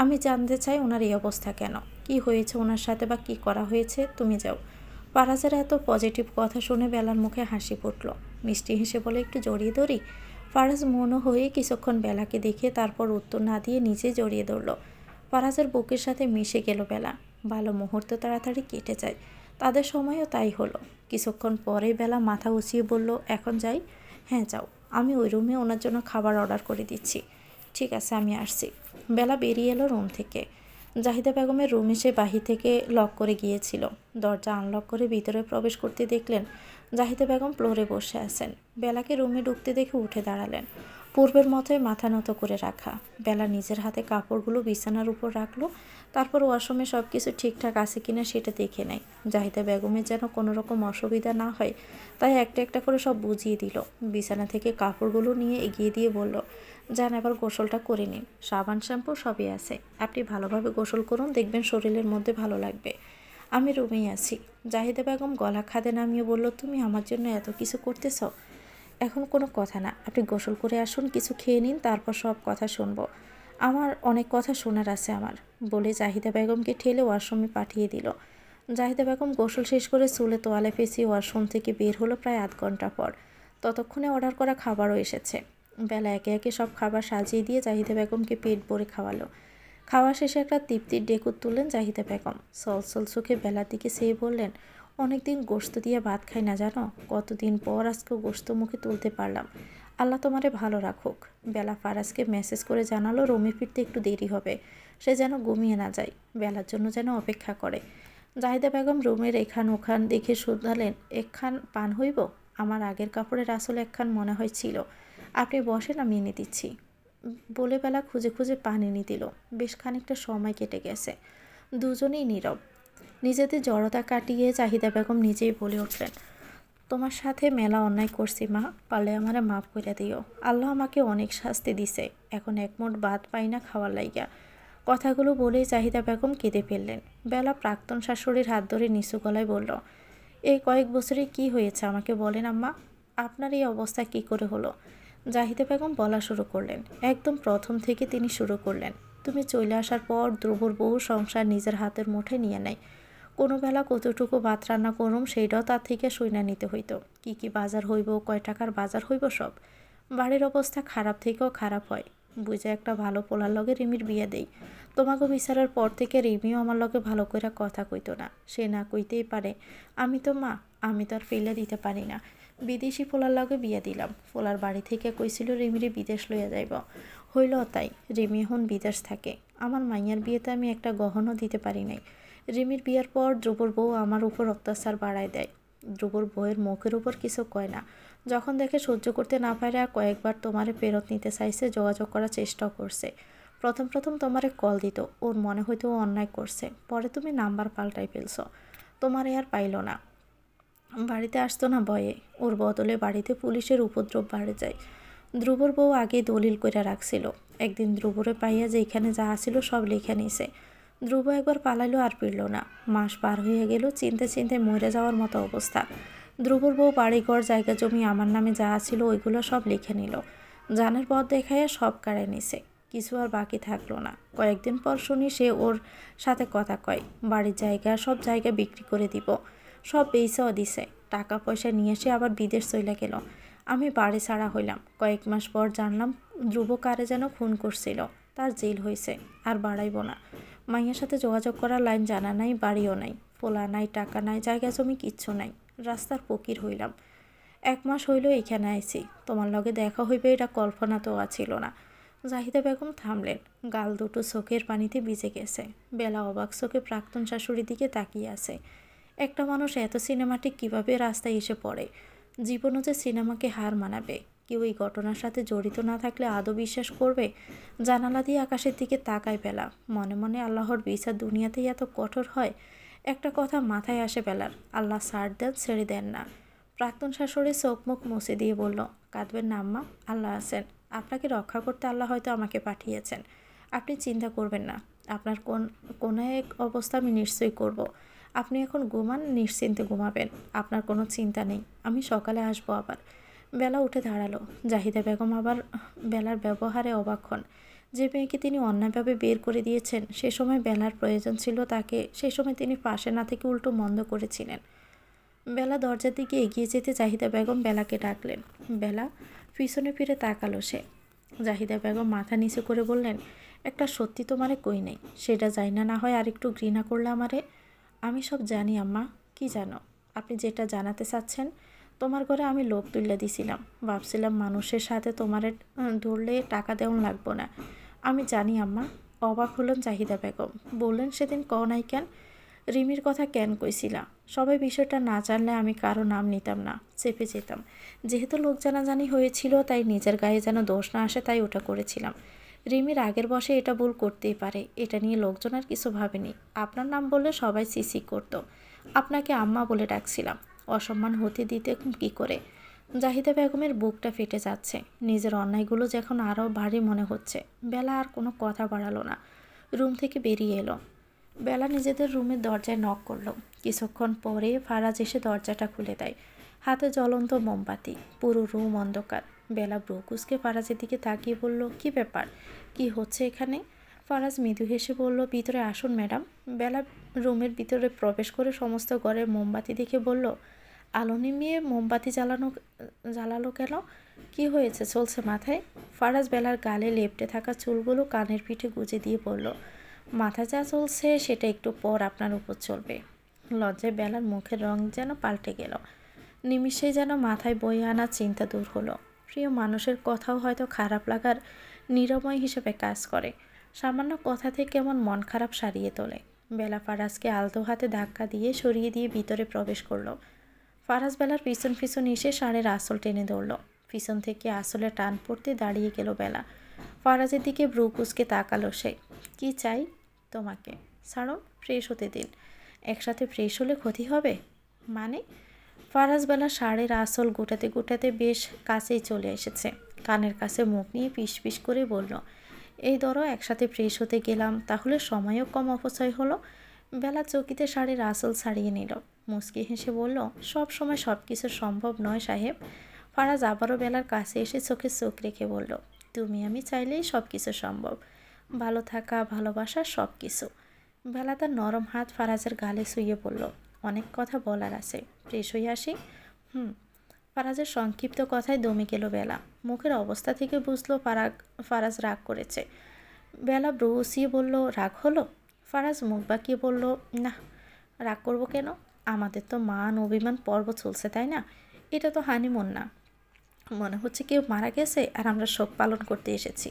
আমি জানতে চাই ওনার এই অবস্থা কেন, কি হয়েছে ওনার সাথে বা কি করা হয়েছে। তুমি যাও। ফারাজের এত পজিটিভ কথা শুনে বেলার মুখে হাসি ফুটল। মিষ্টি হেসে বলে, একটু জড়িয়ে ধরি। ফারাজ মনে হয়ে কিছুক্ষণ বেলাকে দেখে তারপর উত্তর না দিয়ে নিজে জড়িয়ে ধরল। ফারাজের বুকের সাথে মিশে গেল বেলা। ভালো মুহূর্ত তাড়াতাড়ি কেটে যায়। তাদের সময়ও তাই হলো। কিছুক্ষণ পরেই বেলা মাথা উঁচিয়ে বলল, এখন যাই? হ্যাঁ যাও, আমি ওই রুমে ওনার জন্য খাবার অর্ডার করে দিচ্ছি। ঠিক আছে, আমি আসছি। বেলা বেরিয়ে এলো রুম থেকে। জাহিদা বেগমের রুমে সে বাহির থেকে লক করে গিয়েছিল। দরজা আনলক করে ভিতরে প্রবেশ করতে দেখলেন জাহিদা বেগম ফ্লোরে বসে আছেন। বেলাকে রুমে ঢুকতে দেখে উঠে দাঁড়ালেন। পূর্বের মতোই মাথা নত করে রাখা। বেলা নিজের হাতে কাপড়গুলো বিছানার উপর রাখলো। তারপর ওয়াশরুমে সব কিছু ঠিকঠাক আছে কিনা সেটা দেখে নেয়। জাহিদা বেগমের যেন কোনো রকম অসুবিধা না হয়, তাই একটা একটা করে সব বুঝিয়ে দিল। বিছানা থেকে কাপড়গুলো নিয়ে এগিয়ে দিয়ে বলল, যান এবার গোসলটা করে নিন। সাবান শ্যাম্পু সবই আছে, আপনি ভালোভাবে গোসল করুন, দেখবেন শরীরের মধ্যে ভালো লাগবে। আমি রুমেই আছি। জাহিদা বেগম গলা খাদে নামিয়ে বলল, তুমি আমার জন্য এত কিছু করতেছ? এখন কোনো কথা না, আপনি গোসল করে আসুন, কিছু খেয়ে নিন, তারপর সব কথা শুনবো। আমার অনেক কথা শোনার আছে আমার, বলে জাহিদা বেগমকে ঠেলে ওয়াশরুমে পাঠিয়ে দিল। জাহিদা বেগম গোসল শেষ করে চুলে তোয়ালে পেঁচিয়ে ওয়াশরুম থেকে বের হলো প্রায় আধ ঘন্টা পর। ততক্ষণে অর্ডার করা খাবারও এসেছে। বেলা একে একে সব খাবার সাজিয়ে দিয়ে জাহিদা বেগমকে পেট ভরে খাওয়ালো। খাওয়া শেষে একটা তৃপ্তির ডেকুর তুললেন জাহিদা বেগম। সলসল চোখে বেলার দিকে চেয়ে বললেন, অনেকদিন গোশত দিয়ে ভাত খাই না জানো, কতদিন পর আজকে গোশত মুখে তুলতে পারলাম। আল্লাহ তোমারে ভালো রাখুক। বেলা ফারাজকে মেসেজ করে জানালো রুমে ফিরতে একটু দেরি হবে, সে যেন ঘুমিয়ে না যায়, বেলার জন্য যেন অপেক্ষা করে। জাহিদা বেগম রুমের এখান ওখান দেখে শুধালেন, একখান পান হইব? আমার আগের কাপড়ের আসলে একখান মনে হয় ছিল, আপনি বসেন, আমি এনে দিচ্ছি। বলে বেলা খুঁজে খুঁজে পান এনে দিল। বেশ খানিকটা সময় কেটে গেছে। দুজনেই নীরব। নিজেদের জড়তা কাটিয়ে জাহিদা বেগম নিজেই বলে উঠলেন, তোমার সাথে মেলা অন্যায় করছি মা, পারলে আমারে মাফ করে দিও। আল্লাহ আমাকে অনেক শাস্তি দিছে, এখন একমুঠ ভাত পাই না খাওয়ার লাইগা। কথাগুলো বলেই জাহিদা বেগম কেঁদে ফেললেন। বেলা প্রাক্তন শাশুড়ির হাত ধরে নিচু গলায় বলল, এই কয়েক বছরে কি হয়েছে আমাকে বলেন আম্মা, আপনার এই অবস্থা কি করে হলো? জাহিদা বেগম বলা শুরু করলেন। একদম প্রথম থেকে তিনি শুরু করলেন, তুমি চলে আসার পর ধ্রুবর বউ সংসার নিজের হাতের মুঠে নিয়ে নেয়। কোনো বেলা কতটুকু ভাত রান্না করুম সেইটাও তার থেকে সইনা নিতে হইতো। কি কি বাজার হইব, কয় টাকার বাজার হইব সব। বাড়ির অবস্থা খারাপ থেকেও খারাপ হয়, বুঝে একটা ভালো পোলার লগে রিমির বিয়ে দেই। তোমাকে বিচারের পর থেকে রিমিও আমার লগে ভালো করে কথা কইতো না, সে না কইতেই পারে। আমি তো মা, আমি তো আর ফেলে দিতে পারি না। বিদেশি পোলার লগে বিয়ে দিলাম। পোলার বাড়ি থেকে কইছিল রিমিরে বিদেশ লইয়া যাইব, হইল তাই। রিমি এখন বিদেশ থাকে। আমার মাইয়ার বিয়েতে আমি একটা গহনও দিতে পারি নাই। রিমির বিয়ের পর ধ্রুবর বউ আমার উপর অত্যাচার বাড়ায় দেয়। ধ্রুবর বউয়ের মুখের উপর কিছু কয় না, যখন দেখে সহ্য করতে না পারে কয়েকবার তোমারে ফেরত নিতে চাইছে, যোগাযোগ করার চেষ্টাও করছে। প্রথম প্রথম তোমারে কল দিত, ওর মনে হয়তো ও অন্যায় করছে, পরে তুমি নাম্বার পাল্টাই ফেলছো, তোমারে আর পাইল না, বাড়িতে আসতো না ভয়ে। ওর বদলে বাড়িতে পুলিশের উপদ্রব বাড়ে যায়। ধ্রুবর বউ আগে দলিল কইরা রাখছিল, একদিন ধ্রুবরে পাইয়া যেখানে যা আসিল সব লিখে নিছে। ধ্রুব একবার পালাইলো আর ফিরল না। মাস পার হয়ে গেল, চিনতে চিনতে মরে যাওয়ার মতো অবস্থা। ধ্রুবর বউ বাড়িঘর জায়গা জমি আমার নামে যা ছিল ওইগুলো সব লিখে নিল। জানের পথ দেখাইয়া সব কাড়ে নিছে, কিছু আর বাকি থাকলো না। কয়েকদিন পর শুনি সে ওর সাথে কথা কয়, বাড়ির জায়গা সব জায়গা বিক্রি করে দিব। সব বেইচাও দিছে, টাকা পয়সা নিয়ে এসে আবার বিদেশ চলে গেল। আমি বাড়ি ছাড়া হইলাম। কয়েক মাস পর জানলাম ধ্রুব কারে যেন খুন করছিল, তার জেল হয়েছে, আর বাড়াইব না। মাইয়ের সাথে যোগাযোগ করার লাইন জানা নাই, বাড়িও নাই, পোলা নাই, টাকা নাই, জায়গা জমি কিচ্ছু নাই, রাস্তার ফকির হইলাম। 1 মাস হইল এখানে আইছি, তোমার লগে দেখা হইবে এটা কল্পনা তো আছিল না। জাহিদা বেগম থামলেন, গাল দুটো চোখের পানিতে ভিজে গেছে। বেলা অবাক চোখে প্রাক্তন শাশুড়ির দিকে তাকিয়ে আছে। একটা মানুষ এত সিনেমাটিক কিভাবে রাস্তায় এসে পড়ে? জীবনও যে সিনেমাকে হার মানাবে। কেউ এই ঘটনার সাথে জড়িত না থাকলে আদৌ বিশ্বাস করবে? জানালা দিয়ে আকাশের দিকে তাকায় বেলা। মনে মনে আল্লাহর বিচার দুনিয়াতেই এত কঠোর হয়। একটা কথা মাথায় আসে বেলার, আল্লাহ ছাড় দেন, ছেড়ে দেন না। প্রাক্তন শাশুড়ি চোখ মুখ মুছে দিয়ে বলল, কাঁদবেন না আম্মা, আল্লাহ আছেন, আপনাকে রক্ষা করতে আল্লাহ হয়তো আমাকে পাঠিয়েছেন। আপনি চিন্তা করবেন না, আপনার কোনো এক অবস্থা আমি নিশ্চয়ই করব। আপনি এখন ঘুমান, নিশ্চিন্তে ঘুমাবেন, আপনার কোনো চিন্তা নেই, আমি সকালে আসবো আবার। বেলা উঠে দাঁড়ালো। জাহিদা বেগম আবার বেলার ব্যবহারে অবাক হন। যে মেয়েকে তিনি অন্যায়ভাবে বের করে দিয়েছেন, সে সময় বেলার প্রয়োজন ছিল তাকে, সে সময় তিনি পাশে না থেকে উল্টো মন্দ করেছিলেন। বেলা দরজার দিকে এগিয়ে যেতে জাহিদা বেগম বেলাকে ডাকলেন। বেলা পিছনে ফিরে তাকালো সে। জাহিদা বেগম মাথা নিচু করে বললেন, একটা সত্যি তোমারে কই নেই, সেটা যাই না হয় আর একটু ঘৃণা করলে আমারে। আমি সব জানি আম্মা। কি জানো? আপনি যেটা জানাতে চাচ্ছেন, তোমার ঘরে আমি লোক তুলে দিছিলাম, ভাবছিলাম মানুষের সাথে তোমারে ধরলে টাকা দেওয়ান লাগবো না। আমি জানি আম্মা। অবাক হলেন জাহিদা বেগম। বললেন, সেদিন কও নাই কেন? রিমির কথা কেন কইছিলা? সবাই বিষয়টা না জানলে আমি কারো নাম নিতাম না, চেপে যেতাম। যেহেতু লোক জানাজানি হয়েছিল, তাই নিজের গায়ে যেন দোষ না আসে, তাই ওটা করেছিলাম। রিমির আগের বসে এটা ভুল করতেই পারে, এটা নিয়ে লোকজন আর কিছু ভাবেনি। আপনার নাম বললে সবাই সিসি করত। আপনাকে আম্মা বলে ডাকছিলাম, অসম্মান হতে দিতে কি করে? জাহিদা বেগমের বুকটা ফেটে যাচ্ছে। নিজের অন্যায়গুলো যখন আরও ভারী মনে হচ্ছে। বেলা আর কোনো কথা বাড়ালো না, রুম থেকে বেরিয়ে এলো। বেলা নিজেদের রুমের দরজায় নক করলো। কিছুক্ষণ পরে ফারাজ এসে দরজাটা খুলে দেয়। হাতে জ্বলন্ত মোমবাতি, পুরো রুম অন্ধকার। বেলা ব্রুকুসকে ফারাজের দিকে তাকিয়ে বলল, কি ব্যাপার, কি হচ্ছে এখানে? ফারাজ মৃদু হেসে বলল, ভিতরে আসুন ম্যাডাম। বেলা রুমের ভিতরে প্রবেশ করে সমস্ত ঘরের মোমবাতি দেখে বলল, আলো নিমিয়ে মোমবাতি জ্বালালো কেন? কি হয়েছে, চলছে মাথায়? ফারাজ বেলার গালে লেপ্টে থাকা চুলগুলো কানের পিঠে গুজে দিয়ে বলল, মাথা যা চলছে সেটা একটু পর আপনার উপর চলবে। লজ্জায় বেলার মুখের রং যেন পাল্টে গেল। নিমিষেই যেন মাথায় বয়ে আনা চিন্তা দূর হলো। প্রিয় মানুষের কথাও হয়তো খারাপ লাগার নিরাময় হিসেবে কাজ করে। সামান্য কথা থেকে কেমন মন খারাপ সারিয়ে তোলে। বেলা ফারাজকে আলতো হাতে ধাক্কা দিয়ে সরিয়ে দিয়ে ভিতরে প্রবেশ করলো। ফারাজ বেলার পিছন পিছন এসে শাড়ির আঁচল টেনে ধরল। পিছন থেকে আঁচলে টান পড়তে দাঁড়িয়ে গেল বেলা। ফারাজের দিকে ভ্রু কুঁচকে তাকালো সে। কি চাই তোমাকে? ছাড়ুন, ফ্রেশ হতে দিন। একসাথে ফ্রেশ হলে ক্ষতি হবে মানে? ফারাজ বেলা শাড়ির আঁচল গোটাতে গোটাতে বেশ কাছেই চলে এসেছে। কানের কাছে মুখ নিয়ে পিস পিস করে বলল, এই ধরো, একসাথে ফ্রেশ হতে গেলাম, তাহলে সময়ও কম অপচয় হলো। বেলা চকিতে শাড়ির আঁচল ছাড়িয়ে নিল। মুচকি হেসে বলল, সব সময় সব কিছু সম্ভব নয় সাহেব। ফারাজ আবারও বেলার কাছে এসে চোখে চোখ রেখে বলল, তুমি আমি চাইলেই সব কিছু সম্ভব, ভালো থাকা, ভালোবাসা, সব কিছু। বেলা তার নরম হাত ফারাজের গালে শুয়ে পড়ল। অনেক কথা বলার আছে, ফ্রেশ হয়ে আসি। ফারাজের সংক্ষিপ্ত কথায় দমে গেল বেলা। মুখের অবস্থা থেকে বুঝলো ফারাজ রাগ করেছে। বেলা ব্রুসিয়ে বলল, রাগ হলো? ফারাজ মুখ বাঁকিয়ে বলল, না, রাগ করবো কেন? আমাদের তো মান অভিমান পর্ব চলছে, তাই না? এটা তো হানিমুন না। মনে হচ্ছে কেউ মারা গেছে আর আমরা শোক পালন করতে এসেছি।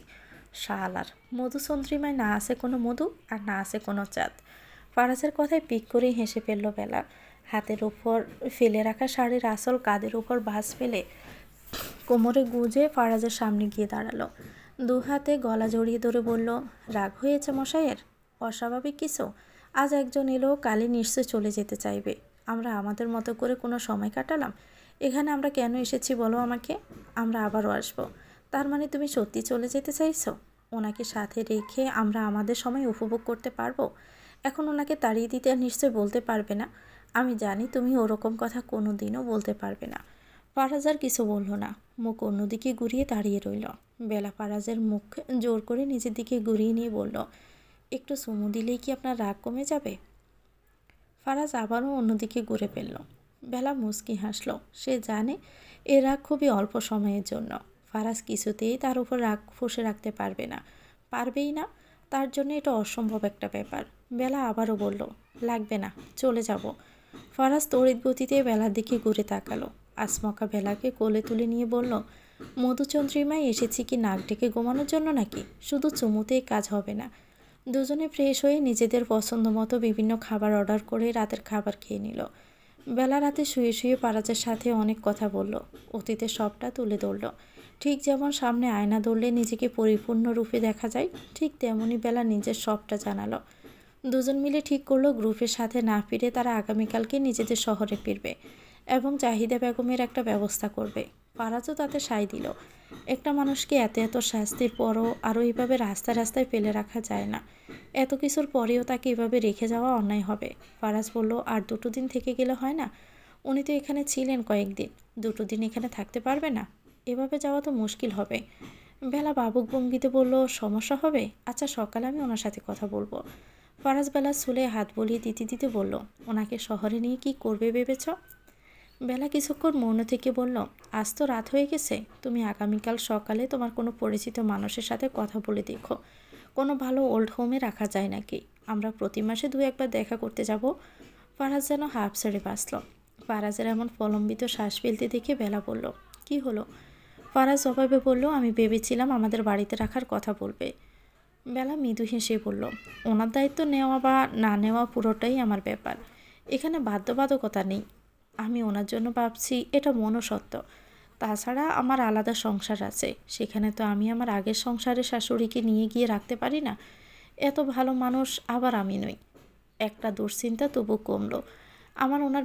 শালার মধুচন্দ্রিমায় না আছে কোনো মধু আর না আছে কোনো চাঁদ। ফারাজের কথায় পিক করেই হেসে ফেলল বেলা। হাতের উপর ফেলে রাখা শাড়ির আঁচল কাঁধের উপর ভাঁজ ফেলে কোমরে গুজে ফারাজের সামনে গিয়ে দাঁড়ালো। দু হাতে গলা জড়িয়ে ধরে বলল, রাগ হয়েছে মশাইয়ের? অস্বাভাবিক কিছু? আজ একজন এলো, কালই নিশ্চয় চলে যেতে চাইবে। আমরা আমাদের মতো করে কোনো সময় কাটালাম। এখানে আমরা কেন এসেছি বলো আমাকে? আমরা আবারও আসবো। তার মানে তুমি সত্যি চলে যেতে চাইছো? ওনাকে সাথে রেখে আমরা আমাদের সময় উপভোগ করতে পারবো? এখন ওনাকে তাড়িয়ে দিতে নিশ্চয় বলতে পারবে না। আমি জানি তুমি ওরকম কথা কোনো দিনও বলতে পারবে না। ফারাজ আর কিছু বলল না, মুখ অন্যদিকে ঘুরিয়ে দাঁড়িয়ে রইল। বেলা ফারাজের মুখ জোর করে নিজের দিকে ঘুরিয়ে নিয়ে বলল, একটু চুমু দিলেই কি আপনার রাগ কমে যাবে? ফারাজ আবারও অন্যদিকে ঘুরে ফেলল। বেলা মুচকি হাসল। সে জানে এ রাগ খুবই অল্প সময়ের জন্য। ফারাজ কিছুতেই তার উপর রাগ ফুঁসে রাখতে পারবে না, পারবেই না। তার জন্য এটা অসম্ভব একটা ব্যাপার। বেলা আবারও বলল, লাগবে না, চলে যাব। ফারাজ তড়িৎ গতিতে বেলার দিকে ঘুরে তাকালো। আসমকা বেলাকে কোলে তুলে নিয়ে বলল, মধুচন্দ্রিমায় এসেছি কি নাক ডেকে ঘুমানোর জন্য নাকি? শুধু চুমুতেই কাজ হবে না। দুজনে ফ্রেশ হয়ে নিজেদের পছন্দ মতো বিভিন্ন খাবার অর্ডার করে রাতের খাবার খেয়ে নিল। বেলা রাতে শুয়ে শুয়ে ফারাজের সাথে অনেক কথা বলল, অতীতের সবটা তুলে ধরল। ঠিক যেমন সামনে আয়না ধরলে নিজেকে পরিপূর্ণ রূপে দেখা যায়, ঠিক তেমনই বেলা নিজের সবটা জানালো। দুজন মিলে ঠিক করলো গ্রুপের সাথে না ফিরে তারা আগামীকালকে নিজেদের শহরে ফিরবে। এবং জাহিদা বেগমের একটা ব্যবস্থা করবে। ফারাজও তাতে সায় দিল। একটা মানুষকে এত এত শাস্তির পরও আরও এইভাবে রাস্তায় রাস্তায় ফেলে রাখা যায় না। এত কিছুর পরেও তাকে এভাবে রেখে যাওয়া অন্যায় হবে। ফারাজ বলল, আর 2 দিন থেকে গেলে হয় না? উনি তো এখানে ছিলেন কয়েকদিন, 2 দিন এখানে থাকতে পারবে না? এভাবে যাওয়া তো মুশকিল হবে। বেলা ভাবুক ভঙ্গিতে বলল, সমস্যা হবে? আচ্ছা, সকালে আমি ওনার সাথে কথা বলবো। ফারাজ বেলার চুলে হাত বলিয়ে দিতে দিতে বলল, ওনাকে শহরে নিয়ে কি করবে ভেবেছ? বেলা কিছুক্ষণ মৌন থেকে বলল, আজ তো রাত হয়ে গেছে, তুমি আগামীকাল সকালে তোমার কোনো পরিচিত মানুষের সাথে কথা বলে দেখো কোনো ভালো ওল্ড হোমে রাখা যায় নাকি। আমরা প্রতি মাসে 2-1 বার দেখা করতে যাব। ফারাজ যেন হাফ ছেড়ে বাঁচল। ফারাজের এমন প্রলম্বিত শ্বাস ফেলতে দেখে বেলা বলল, কি হলো? ফারাজ জবাবে বলল, আমি ভেবেছিলাম আমাদের বাড়িতে রাখার কথা বলবে। বেলা মৃদু হেসে বলল, ওনার দায়িত্ব নেওয়া বা না নেওয়া পুরোটাই আমার ব্যাপার, এখানে বাধ্যবাধকতা নেই। আমি ওনার জন্য ভাবছি, এটা মনসত্ত্ব। তাছাড়া আমার আলাদা সংসার আছে, সেখানে তো আমি আমার আগের সংসারের শাশুড়িকে নিয়ে গিয়ে রাখতে পারি না। এত ভালো মানুষ আবার আমি নই। একটা দুশ্চিন্তা তবু কমলো। আমি ওনার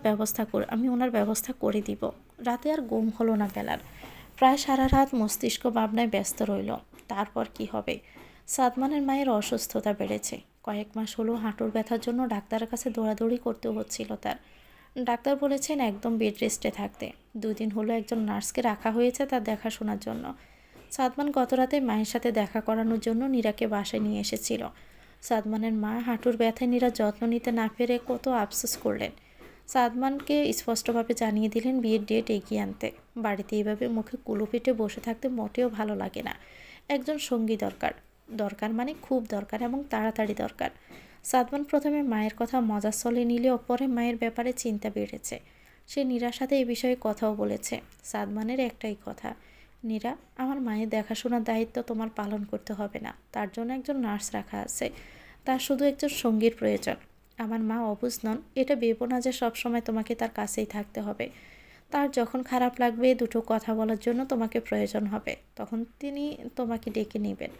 ব্যবস্থা করে দিব। রাতে আর ঘুম হলো না বেলার। প্রায় সারা রাত মস্তিষ্ক ভাবনায় ব্যস্ত রইল। তারপর কি হবে? সাদমানের মায়ের অসুস্থতা বেড়েছে। কয়েক মাস হলো হাঁটুর ব্যথার জন্য ডাক্তারের কাছে দৌড়াদৌড়ি করতে হচ্ছিল তার। ডাক্তার বলেছেন একদম বেড রেস্টে থাকতে। 2 দিন হলো একজন নার্সকে রাখা হয়েছে তার দেখাশোনার জন্য। সাদমান গতরাতে মায়ের সাথে দেখা করানোর জন্য নীরাকে বাসায় নিয়ে এসেছিল। সাদমানের মা হাঁটুর ব্যথায় নীরার যত্ন নিতে না পেরে কত আফসোস করলেন। সাদমানকে স্পষ্টভাবে জানিয়ে দিলেন বিয়ের ডেট এগিয়ে আনতে। বাড়িতে এইভাবে মুখে কুলু পিঠে বসে থাকতে মোটেও ভালো লাগে না। একজন সঙ্গী দরকার। দরকার মানে খুব দরকার এবং তাড়াতাড়ি দরকার। সাদমান প্রথমে মায়ের কথা মজার ছলে নিলেও পরে মায়ের ব্যাপারে চিন্তা বেড়েছে। সে নীরার সাথে এই বিষয়ে কথাও বলেছে। সাদমানের একটাই কথা, নীরা, আমার মায়ের দেখাশোনার দায়িত্ব তোমার পালন করতে হবে না, তার জন্য একজন নার্স রাখা আছে। তার শুধু একজন সঙ্গীর প্রয়োজন। আমার মা অবুঝ নন, এটা ভেবো না যে সবসময় তোমাকে তার কাছেই থাকতে হবে। তার যখন খারাপ লাগবে, 2টো কথা বলার জন্য তোমাকে প্রয়োজন হবে, তখন তিনি তোমাকে ডেকে নেবেন।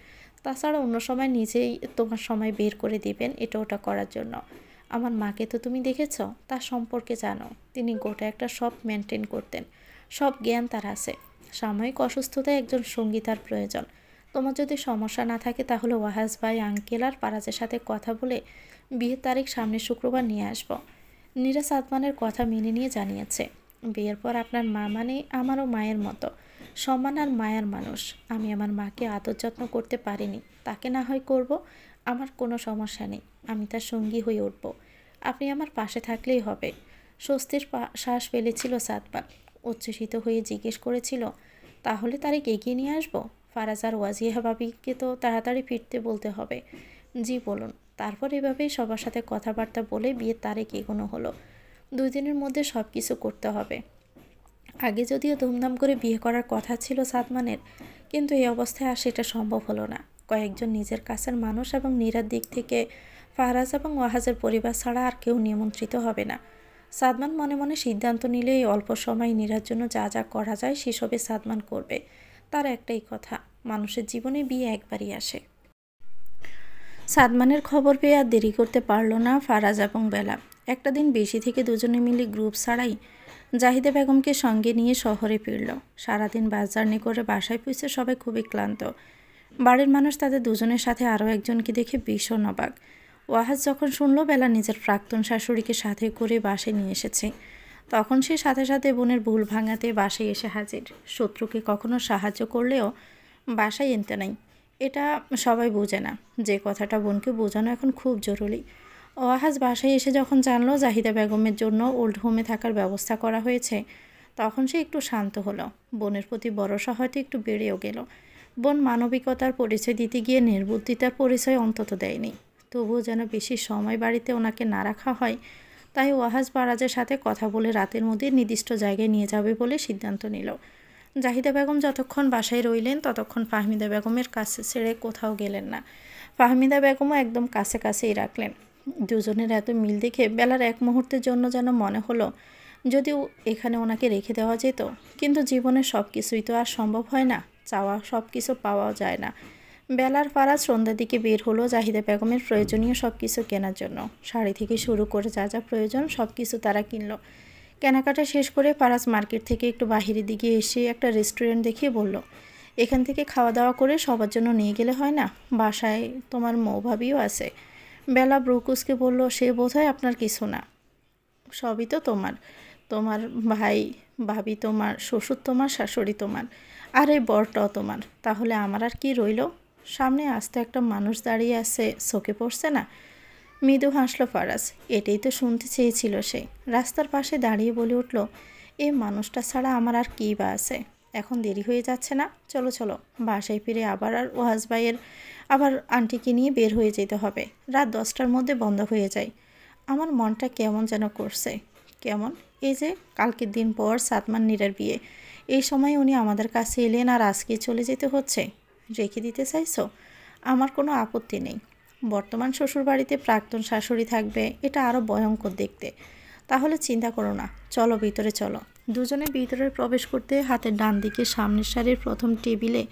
তাছাড়া অন্য সময় নিজেই তোমার সময় বের করে দিবেন এটা ওটা করার জন্য। আমার মাকে তো তুমি দেখেছ, তার সম্পর্কে জানো। তিনি গোটা একটা সব মেনটেন করতেন। সব জ্ঞান তার আছে। সাময়িক অসুস্থতায় একজন সঙ্গী তার প্রয়োজন। তোমার যদি সমস্যা না থাকে তাহলে ওয়াহাজ ভাই, আঙ্কেল আর পারাজের সাথে কথা বলে বিয়ের তারিখ সামনের শুক্রবার নিয়ে আসব। নীরা সাদমানের কথা মেনে নিয়ে জানিয়েছে, বিয়ের পর আপনার মা মানে আমারও মায়ের মতো সম্মান আর মায়ার মানুষ। আমি আমার মাকে আদর যত্ন করতে পারিনি, তাকে না হয় করব, আমার কোনো সমস্যা নেই। আমি তার সঙ্গী হয়ে উঠব। আপনি আমার পাশে থাকলেই হবে। স্বস্তির শ্বাস ফেলেছিল সাদমান। উচ্ছ্বসিত হয়ে জিজ্ঞেস করেছিল, তাহলে তারিখ এগিয়ে নিয়ে আসবো? ফারাজ আর ওয়াজিহা ভাবিকে তো তাড়াতাড়ি ফিরতে বলতে হবে। জি বলুন। তারপর এভাবেই সবার সাথে কথাবার্তা বলে বিয়ের তারিখ এগোনো হলো। 2 দিনের মধ্যে সব কিছু করতে হবে। আগে যদিও ধুমধাম করে বিয়ে করার কথা ছিল সাদমানের, কিন্তু এই অবস্থায় আর সেটা সম্ভব হলো না। কয়েকজন নিজের কাছের মানুষ এবং নীরার দিক থেকে ফারাজ এবং ওয়াহাজের পরিবার ছাড়া আর কেউ নিমন্ত্রিত হবে না। সাদমান মনে মনে সিদ্ধান্ত নিলে এই অল্প সময় নীরার জন্য যা যা করা যায় সেসবে সাদমান করবে। তার একটাই কথা, মানুষের জীবনে বিয়ে একবারই আসে। সাদমানের খবর পেয়ে আর দেরি করতে পারল না ফারাজ এবং বেলা। একটা দিন বেশি থেকে দুজনে মিলে গ্রুপ ছাড়াই জাহিদা বেগমকে সঙ্গে নিয়ে শহরে ফিরল। সারাদিন বাস জার্নি করে বাসায় পৌঁছে সবাই খুবই ক্লান্ত। বাড়ির মানুষ তাদের দুজনের সাথে আরও একজনকে দেখে ভীষণ অবাক। ওয়াহাজ যখন শুনল বেলা নিজের প্রাক্তন শাশুড়িকে সাথে করে বাসায় নিয়ে এসেছে, তখন সে সাথে সাথে বোনের ভুল ভাঙাতে বাসায় এসে হাজির। শত্রুকে কখনো সাহায্য করলেও বাসায় এনতে নাই, এটা সবাই বোঝে না। যে কথাটা বোনকে বোঝানো এখন খুব জরুরি। ওয়াহাজ বাসায় এসে যখন জানলো জাহিদা বেগমের জন্য ওল্ড হোমে থাকার ব্যবস্থা করা হয়েছে, তখন সে একটু শান্ত হলো। বোনের প্রতি ভরসা হয়তো একটু বেড়েও গেল। বোন মানবিকতার পরিচয় দিতে গিয়ে নির্বুদ্ধিতার পরিচয় অন্তত দেয়নি। তবুও যেন বেশি সময় বাড়িতে ওনাকে না রাখা হয়, তাই ওয়াহাজ পারাজের সাথে কথা বলে রাতের মধ্যে নির্দিষ্ট জায়গায় নিয়ে যাবে বলে সিদ্ধান্ত নিল। জাহিদা বেগম যতক্ষণ বাসায় রইলেন ততক্ষণ ফাহমিদা বেগমের কাছে ছেড়ে কোথাও গেলেন না। ফাহমিদা বেগমও একদম কাছে কাছেই রাখলেন। দুজনের এত মিল দেখে বেলার এক মুহূর্তের জন্য যেন মনে হলো যদিও এখানে ওনাকে রেখে দেওয়া যেত, কিন্তু জীবনের সব কিছুই তো আর সম্ভব হয় না, চাওয়া সব কিছু পাওয়াও যায় না। বেলার ফারাজ সন্ধ্যার দিকে বের হলো জাহিদা বেগমের প্রয়োজনীয় সব কিছু কেনার জন্য। শাড়ি থেকে শুরু করে যা যা প্রয়োজন সব কিছু তারা কিনল। কেনাকাটা শেষ করে পারাস মার্কেট থেকে একটু বাহিরের দিকে এসে একটা রেস্টুরেন্ট দেখিয়ে বলল, এখান থেকে খাওয়া দাওয়া করে সবার জন্য নিয়ে গেলে হয় না? বাসায় তোমার মৌভাবিও আছে। বেলা ব্রুকুসকে বলল, সে বোধহয় আপনার কিছু না, সবই তো তোমার। তোমার ভাই, ভাবি তোমার, শ্বশুর তোমার, শাশুড়ি তোমার, আর এই বরটাও তোমার। তাহলে আমার আর কি রইল? সামনে আস্তে একটা মানুষ দাঁড়িয়ে আছে, চোখে পড়ছে না? মৃদু হাসলো ফারাজ। এটাই তো শুনতে চেয়েছিল সে। রাস্তার পাশে দাঁড়িয়ে বলে উঠল, এই মানুষটা ছাড়া আমার আর কী বা আছে? এখন দেরি হয়ে যাচ্ছে না? চলো চলো, বাসায় ফিরে আবার আর ওয়াজ ভাইয়ের আবার আন্টিকে নিয়ে বের হয়ে যেতে হবে। রাত 10টার মধ্যে বন্ধ হয়ে যায়। আমার মনটা কেমন যেন করছে। কেমন? এই যে কালকের দিন পর সাদমান নীরার বিয়ে, এই সময় উনি আমাদের কাছে এলেন আর আজকে চলে যেতে হচ্ছে। রেখে দিতে চাইছো? আমার কোনো আপত্তি নেই। বর্তমান শ্বশুরবাড়িতে প্রাক্তন শাশুড়ি থাকবে, এটা আরও ভয়ঙ্কর দেখতে। তাহলে চিন্তা করো না, চলো ভিতরে চলো। দুজনে ভিতরে প্রবেশ করতে হাতের ডান দিকে সামনের সারির প্রথম টেবিলে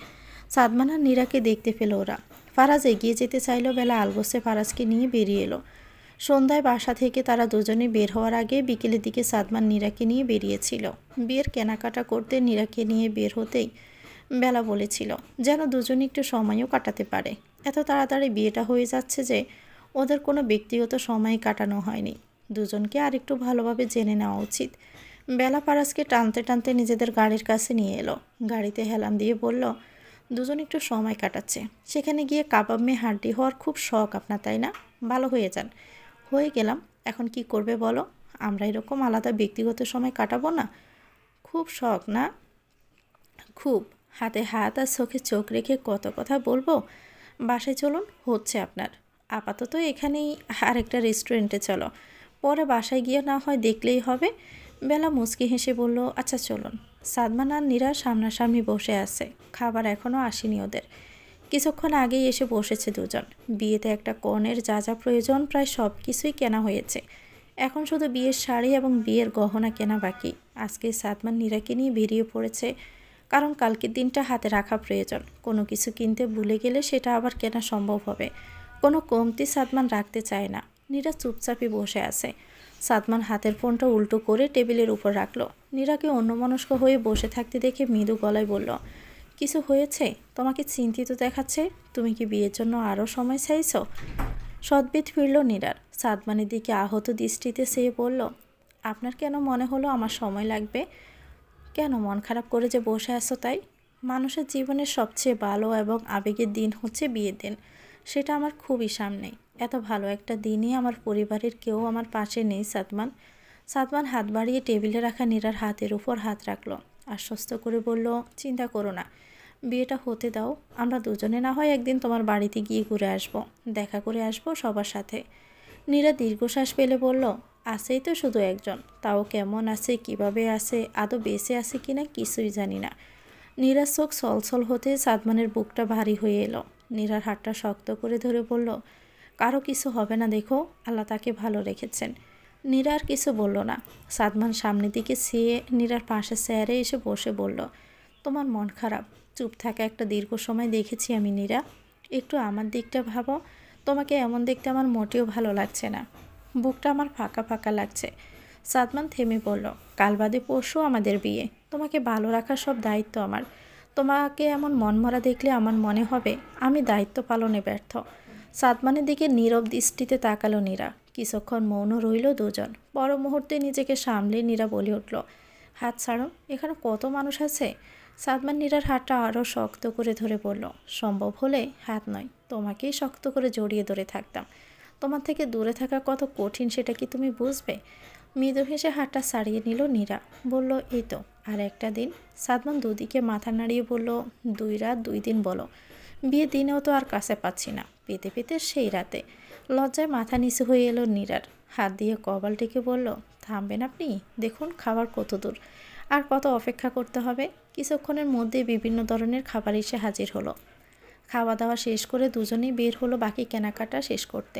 সাদমান আর নীরাকে দেখতে পেল ওরা। ফারাজ এগিয়ে যেতে চাইল, বেলা আলগোসে ফারাজকে নিয়ে বেরিয়ে এলো। সন্ধ্যায় বাসা থেকে তারা দুজনে বের হওয়ার আগে বিকেলের দিকে সাদমান নীরাকে নিয়ে বেরিয়েছিল। বিয়ের কেনাকাটা করতে নীরাকে নিয়ে বের হতেই বেলা বলেছিল যেন দুজনে একটু সময়ও কাটাতে পারে। এত তাড়াতাড়ি বিয়েটা হয়ে যাচ্ছে যে ওদের কোনো ব্যক্তিগত সময় কাটানো হয়নি। দুজনকে আর একটু ভালোভাবে জেনে নেওয়া উচিত। বেলা ফারাজকে টানতে টানতে নিজেদের গাড়ির কাছে নিয়ে এলো। গাড়িতে হেলান দিয়ে বলল, দুজন একটু সময় কাটাচ্ছে, সেখানে গিয়ে কাবাব মেয়ে হাড্ডি হওয়ার খুব শখ আপনার, তাই না? ভালো হয়ে যান। হয়ে গেলাম। এখন কি করবে বলো? আমরা এরকম আলাদা ব্যক্তিগত সময় কাটাবো না? খুব শখ না? খুব। হাতে হাত আর চোখে চোখ রেখে কত কথা বলবো। বাসায় চলুন, হচ্ছে আপনার। আপাতত এখানেই আরেকটা রেস্টুরেন্টে চলো, পরে বাসায় গিয়ে না হয় দেখলেই হবে। বেলা মুচকি হেসে বলল, আচ্ছা চলুন। সাদমান আর নীরা সামনাসামনি বসে আছে। খাবার এখনও আসেনি ওদের। কিছুক্ষণ আগেই এসে বসেছে দুজন। বিয়েতে একটা কনের যা যা প্রয়োজন প্রায় সব কিছুই কেনা হয়েছে। এখন শুধু বিয়ের শাড়ি এবং বিয়ের গহনা কেনা বাকি। আজকে সাদমান নীরাকে নিয়ে বেরিয়ে পড়েছে, কারণ কালকের দিনটা হাতে রাখা প্রয়োজন। কোনো কিছু কিনতে ভুলে গেলে সেটা আবার কেনা সম্ভব হবে। কোনো কমতি সাদমান রাখতে চায় না। নীরা চুপচাপই বসে আছে। সাদমান হাতের ফোনটা উল্টো করে টেবিলের উপর রাখলো। নীরাকে অন্যমনস্ক হয়ে বসে থাকতে দেখে মৃদু গলায় বলল, কিছু হয়েছে? তোমাকে চিন্তিত দেখাচ্ছে। তুমি কি বিয়ের জন্য আরও সময় চাইছ? সদ্বিত ফিরল নীরার। সাদমানের দিকে আহত দৃষ্টিতে সে বলল, আপনার কেন মনে হলো আমার সময় লাগবে? কেন মন খারাপ করে যে বসে আছো তাই? মানুষের জীবনের সবচেয়ে ভালো এবং আবেগের দিন হচ্ছে বিয়ের দিন। সেটা আমার খুবই সামনেই। এত ভালো একটা দিনে আমার পরিবারের কেউ আমার পাশে নেই সাদমান। সাদমান হাত বাড়িয়ে টেবিলে রাখা নীরার হাতের উপর হাত রাখলো। আশ্বস্ত করে বলল, চিন্তা করো না, বিয়েটা হতে দাও। আমরা দুজনে না হয় একদিন তোমার বাড়িতে গিয়ে ঘুরে আসবো, দেখা করে আসবো সবার সাথে। নীরা দীর্ঘশ্বাস পেলে বলল, আছেই তো শুধু একজন, তাও কেমন আছে, কিভাবে আছে, আদৌ বেঁচে আছে কিনা কিছুই জানি না। নীরার চোখ ছলছল হতে সাদমানের বুকটা ভারী হয়ে এলো। নীরার হাতটা শক্ত করে ধরে বলল, কারো কিছু হবে না, দেখো আল্লাহ তাকে ভালো রেখেছেন। নীরা আর কিছু বলল না। সাদমান সামনের দিকে চেয়ে নীরার পাশে চেয়ারে এসে বসে বলল, তোমার মন খারাপ? চুপ থাকা একটা দীর্ঘ সময় দেখেছি আমি নীরা। একটু আমার দিকটা ভাবো। তোমাকে এমন দেখতে আমার মোটেও ভালো লাগছে না। বুকটা আমার ফাঁকা ফাঁকা লাগছে। সাদমান থেমে বলল, কাল বাদে পরশু আমাদের বিয়ে। তোমাকে ভালো রাখার সব দায়িত্ব আমার। তোমাকে এমন মনমরা দেখলে আমার মনে হবে আমি দায়িত্ব পালনে ব্যর্থ। সাদমানের দিকে নীরব দৃষ্টিতে তাকালো নীরা। কিছুক্ষণ মৌন রইল দুজন। বড় মুহূর্তে নিজেকে সামলে নীরা বলে উঠল, হাত ছাড়ুন, এখানে কত মানুষ আছে। সাদমান নীরার হাতটা আরও শক্ত করে ধরে বলল, সম্ভব হলে হাত নয়, তোমাকেই শক্ত করে জড়িয়ে ধরে থাকতাম। তোমার থেকে দূরে থাকা কত কঠিন সেটা কি তুমি বুঝবে? মৃদু হেসে হাতটা ছাড়িয়ে নিল নীরা। বলল, এই তো আর একটা দিন। সাদমান দুদিকে মাথা নাড়িয়ে বলল, 2 রাত 2 দিন বলো। বিয়ের দিনেও তো আর কাছে পাচ্ছি না, পেতে পেতে সেই রাতে। লজ্জায় মাথা নিচু হয়ে এলো নীরার। হাত দিয়ে কপাল টেকে বলল, থামবেন আপনি? দেখুন খাবার কত দূর, আর কত অপেক্ষা করতে হবে। কিছুক্ষণের মধ্যে বিভিন্ন ধরনের খাবার এসে হাজির হলো। খাওয়া দাওয়া শেষ করে দুজনেই বের হলো বাকি কেনাকাটা শেষ করতে।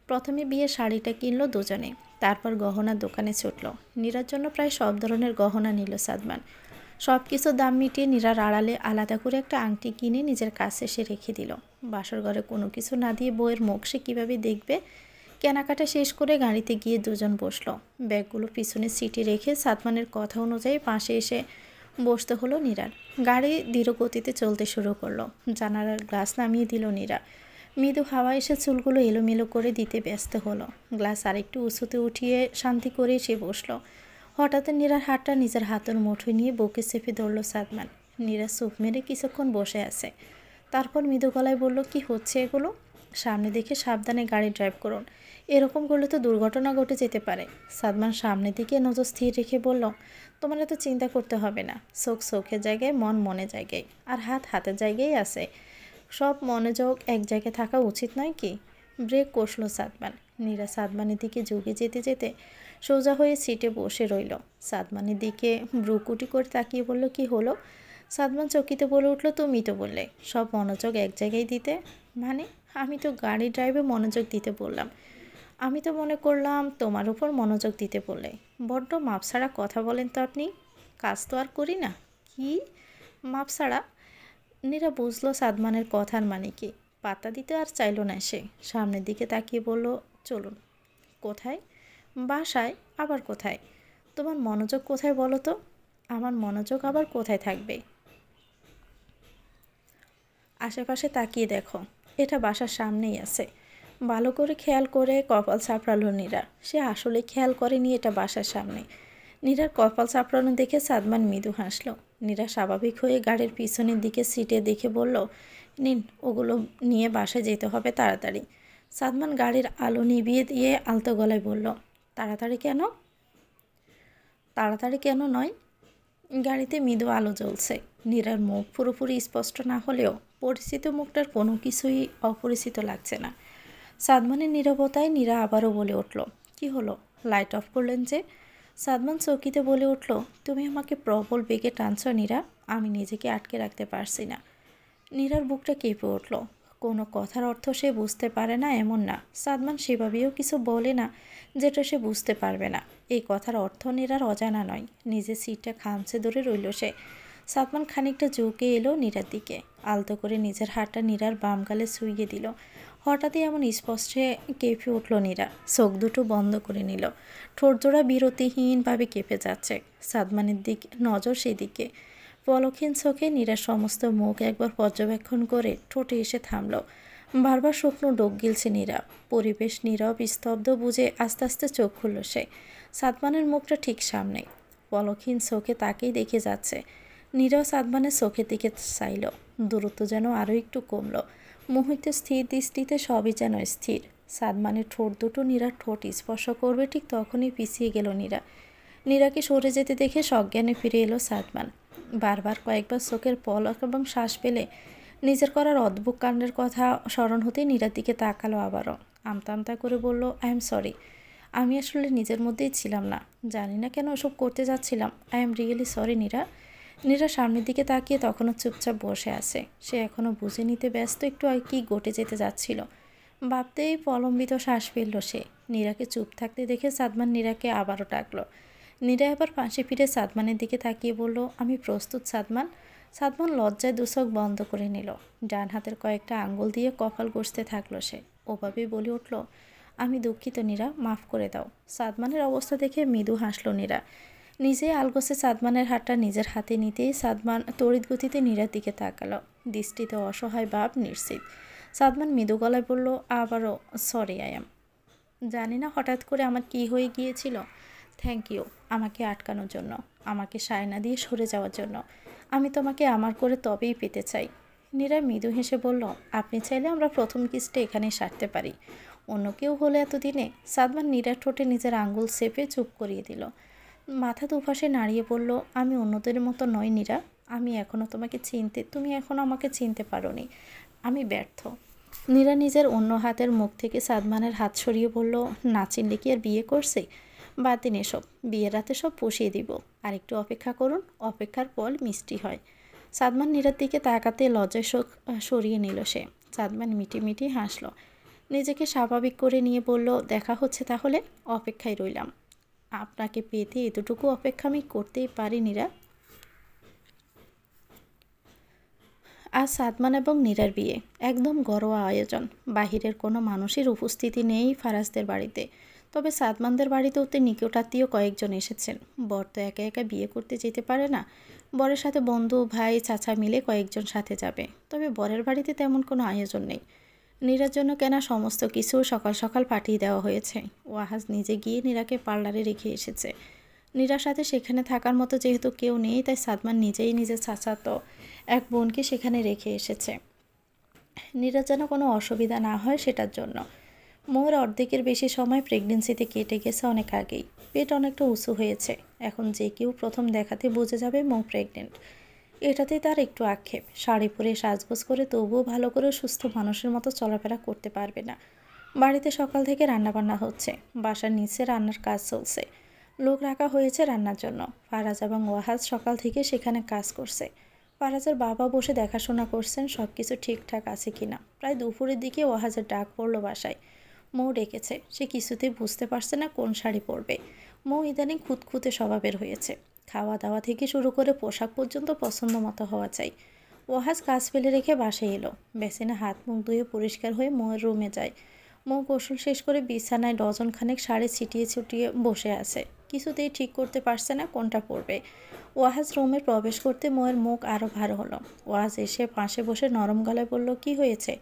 প্রথমে বিয়ের শাড়িটা কিনলো দুজনে, তারপর গহনার দোকানে ছুটলো। নীরার জন্য প্রায় সব ধরনের গহনা নিল সাদমান। সব কিছুর দাম মিটিয়ে নীরার আড়ালে আলাদা করে একটা আংটি কিনে নিজের কাছে সে রেখে দিল। বাসর ঘরে কোনো কিছু না দিয়ে বউয়ের মুখ সে কীভাবে দেখবে? কেনাকাটা শেষ করে গাড়িতে গিয়ে দুজন বসলো। ব্যাগগুলো পিছনের সিটে রেখে সাদমানের কথা অনুযায়ী পাশে এসে বসতে হলো নীরার। গাড়ি ধীর গতিতে চলতে শুরু করলো। জানালার গ্লাস নামিয়ে দিল নীরা। মৃদু হাওয়া এসে চুলগুলো এলোমেলো করে দিতে ব্যস্ত হলো। গ্লাস আরেকটু উঁচুতে উঠিয়ে শান্তি করে সে বসলো। হঠাৎ নীরার হাতটা নিজের হাতের মুঠোয় নিয়ে বুকে চেপে ধরল সাদমান। নীরা চোখ মেরে কিছুক্ষণ বসে আছে, তারপর মৃদু গলায় বলল, কি হচ্ছে এগুলো? সামনে দেখে সাবধানে গাড়ি ড্রাইভ করুন, এরকম করলে তো দুর্ঘটনা ঘটে যেতে পারে। সাদমান সামনের দিকে নজর স্থির রেখে বলল, তোমার এত চিন্তা করতে হবে না। চোখ চোখের জায়গায়, মন মনে জায়গায়, আর হাত হাতের জায়গায় আছে। সব মনোযোগ এক জায়গায় থাকা উচিত নয় কি? ব্রেক কষল সাদমান। নীরা সাদমানের দিকে ঝুঁকে যেতে যেতে সোজা হয়ে সিটে বসে রইল। সাদমানের দিকে ভ্রুকুটি করে তাকিয়ে বলল, কি হলো? সাদমান চকিত বলে উঠল, তুমি তো বললে সব মনোযোগ এক জায়গায় দিতে। মানে? আমি তো গাড়ি ড্রাইভে মনোযোগ দিতে বললাম। আমি তো মনে করলাম তোমার উপর মনোযোগ দিতে বললে। বড্ড মাপছাড়া কথা বলেন তো আপনি। কাজ তো আর করি না। কি মাপছাড়া? নীরা বুঝলো সাদমানের কথার মানে কি। পাত্তা দিতে আর চাইল না সে। সামনের দিকে তাকিয়ে বলল, চলুন। কোথায়? বাসায়। আবার কোথায়? তোমার মনোযোগ কোথায় বলো তো? আমার মনোযোগ আবার কোথায় থাকবে? আশেপাশে তাকিয়ে দেখো, এটা বাসার সামনেই আছে। ভালো করে খেয়াল করে কপাল চাপড়ালো নীরা। সে আসলে খেয়াল করেনি এটা বাসার সামনে। নীরার কপাল চাপড়ানো দেখে সাদমান মৃদু হাসল। নীরা স্বাভাবিক হয়ে গাড়ির পিছনের দিকে সিটে দেখে বলল, নিন, ওগুলো নিয়ে বাসায় যেতে হবে তাড়াতাড়ি। সাদমান গাড়ির আলো নিভিয়ে দিয়ে আলতো গলায় বলল, তাড়াতাড়ি কেন? তাড়াতাড়ি কেন নয়? গাড়িতে মৃদু আলো জ্বলছে। নীরার মুখ পুরোপুরি স্পষ্ট না হলেও পরিচিত মুখটার কোনো কিছুই অপরিচিত লাগছে না। সাদমানের নীরবতায় নীরা আবারও বলে উঠল, কি হলো? লাইট অফ করলেন যে? সাদমান চকিতে বলে উঠল, তুমি আমাকে প্রবল বেগে টানছ নীরা, আমি নিজেকে আটকে রাখতে পারছি না। নীরার বুকটা কেঁপে উঠল। কোনো কথার অর্থ সে বুঝতে পারে না এমন না, সাদমান সেভাবেও কিছু বলে না যেটা সে বুঝতে পারবে না। এই কথার অর্থ নীরার অজানা নয়। নিজের সিটটা খামচে ধরে রইল সে। সাদমান খানিকটা ঝুঁকে এলো নীরার দিকে। আলতো করে নিজের হাতটা নীরার বাম গালে ছুঁয়ে দিল। হঠাৎই এমন স্পষ্টে কেঁপে উঠল নীরা। চোখ দুটো বন্ধ করে নিল। ঠোঁটজোড়া বিরতিহীনভাবে কেঁপে যাচ্ছে। সাদমানের দিকে নজর সেদিকে। পলকহীন চোখে নীরার সমস্ত মুখ একবার পর্যবেক্ষণ করে ঠোঁটে এসে থামল। বারবার শুকনো ডোক গিলছে নীরা। পরিবেশ নীরব স্তব্ধ বুঝে আস্তে আস্তে চোখ খুলল সে। সাদমানের মুখটা ঠিক সামনে। পলকহীন চোখে তাকেই দেখে যাচ্ছে। নীরাও সাদমানের চোখের দিকে চাইল। দূরত্ব যেন আরও একটু কমল। মুহূর্তে স্থির দৃষ্টিতে সবই যেন স্থির। সাদমানের ঠোঁট দুটো নীরার ঠোঁট স্পর্শ করবে ঠিক তখনই পিছিয়ে গেল নীরা। নীরাকে সরে যেতে দেখে সজ্ঞানে ফিরে এলো সাদমান। বারবার কয়েকবার চোখের পলক এবং শ্বাস পেলে নিজের করার অদ্ভুত কাণ্ডের কথা স্মরণ হতেই নীরার দিকে তাকালো আবারও। আমতা আমতা করে বলল, আই এম সরি। আমি আসলে নিজের মধ্যেই ছিলাম না। জানি না কেন ওসব করতে যাচ্ছিলাম। I am really sorry Neera. Neera সামনের দিকে তাকিয়ে তখনও চুপচাপ বসে আছে। সে এখনও বুঝে নিতে ব্যস্ত একটু আর কি ঘটে যেতে যাচ্ছিল। ভাবতেই প্রলম্বিত শ্বাস ফেলল সে। নীরাকে চুপ থাকতে দেখে সাদমান নীরাকে আবারও ডাকলো। নীরা এবার পাশে ফিরে সাদমানের দিকে তাকিয়ে বলল, আমি প্রস্তুত সাদমান। সাদমান লজ্জায় দুচোখ বন্ধ করে নিল। ডান হাতের কয়েকটা আঙ্গুল দিয়ে কপাল ঘষতে থাকলো সে। ওভাবেই বলে উঠল, আমি দুঃখিত নীরা, মাফ করে দাও। সাদমানের অবস্থা দেখে মৃদু হাসল নীরা। নিজেই আলগোছে সাদমানের হাতটা নিজের হাতে নিতেই সাদমান তড়িৎ গতিতে নীরার দিকে তাকালো। দৃষ্টিতে অসহায় ভাব, নিশ্চিত। সাদমান মৃদু গলায় বলল, আবারও সরি আই এম। জানি না হঠাৎ করে আমার কি হয়ে গিয়েছিল। থ্যাংক ইউ আমাকে আটকানোর জন্য, আমাকে সায়না দিয়ে সরে যাওয়ার জন্য। আমি তোমাকে আমার করে তবেই পেতে চাই। নীরা মৃদু হেসে বলল, আপনি চাইলে আমরা প্রথম কিসটা এখানেই সারতে পারি। অন্য কেউ হলে এতদিনে। সাদমান নীরার ঠোঁটে নিজের আঙ্গুল চেপে চুপ করিয়ে দিল। মাথা দুপাশে নাড়িয়ে বলল, আমি অন্যদের মতো নই নীরা। তুমি এখনও আমাকে চিনতে পারোনি। আমি ব্যর্থ। নীরা নিজের অন্য হাতের মুখ থেকে সাদমানের হাত সরিয়ে বলল, না চিনলে কি আর বিয়ে করছে? বাদ দিন এসব, বিয়ের রাতে সব পুষিয়ে দিব। আর একটু অপেক্ষা করুন, অপেক্ষার ফল মিষ্টি হয়। সাদমান নীরার দিকে তাকাতে লজ্জায় শোক সরিয়ে নিল সে। সাদমান মিটি মিটি হাসল। নিজেকে স্বাভাবিক করে নিয়ে বলল, দেখা হচ্ছে তাহলে, অপেক্ষায় রইলাম। আপনাকে পেতে এতটুকু অপেক্ষা আমি করতেই পারি নীরা। আজ সাদমান এবং নীরার বিয়ে, একদম ঘরোয়া আয়োজন। বাহিরের কোনো মানুষের উপস্থিতি নেই ফারাজদের বাড়িতে। তবে সাদমানদের বাড়িতে অতি নিকটাত্মীয় কয়েকজন এসেছেন। বর তো একা একা বিয়ে করতে যেতে পারে না, বরের সাথে বন্ধু ভাই চাচা মিলে কয়েকজন সাথে যাবে। তবে বরের বাড়িতে তেমন কোনো আয়োজন নেই। নীরার জন্য কেনা সমস্ত কিছু সকাল সকাল পাঠিয়ে দেওয়া হয়েছে। ওয়াহাজ নিজে গিয়ে নীরাকে পার্লারে রেখে এসেছে। নীরার সাথে সেখানে থাকার মতো যেহেতু কেউ নেই, তাই সাদমান নিজেই নিজের চাচাতো এক বোনকে সেখানে রেখে এসেছে। নীরার যেন কোনো অসুবিধা না হয় সেটার জন্য। মৌর অর্ধেকের বেশি সময় প্রেগনেন্সিতে কেটে গেছে অনেক আগেই। পেট অনেকটা উঁচু হয়েছে। এখন যে কেউ প্রথম দেখাতে বুঝে যাবে মৌ প্রেগনেন্ট। এটাতেই তার একটু আক্ষেপ। শাড়ি পরে সাজগোজ করে তবুও ভালো করে সুস্থ মানুষের মতো চলাফেরা করতে পারবে না। বাড়িতে সকাল থেকে রান্নাবান্না হচ্ছে। বাসার নিচে রান্নার কাজ চলছে। লোক রাখা হয়েছে রান্নার জন্য। ফারাজ এবং ওয়াহাজ সকাল থেকে সেখানে কাজ করছে। ফারাজের বাবা বসে দেখাশোনা করছেন সব কিছু ঠিকঠাক আছে কিনা। প্রায় দুপুরের দিকে ওয়াহাজের ডাক পড়ল বাসায়। মৌ ডেকেছে। সে কিছুতেই বুঝতে পারছে না কোন শাড়ি পরবে। মৌ ইদানিং খুঁতখুঁতে স্বভাবের হয়েছে। খাওয়া দাওয়া থেকে শুরু করে পোশাক পর্যন্ত পছন্দ মতো হওয়া চাই। ওয়াহাজ কাজ ফেলে রেখে বাসায় এলো। বেসিনে হাত মুখ ধুয়ে পরিষ্কার হয়ে মৌয়ের রুমে যায়। মৌ গোসল শেষ করে বিছানায় ডজন খানেক শাড়ি ছিটিয়ে ছুটিয়ে বসে আছে। কিছুতেই ঠিক করতে পারছে না কোনটা পরবে। ওয়াহাজ রুমে প্রবেশ করতে মৌয়ের মুখ আরও ভার হলো। ওয়াহাজ এসে পাশে বসে নরম গলায় বলল, কি হয়েছে?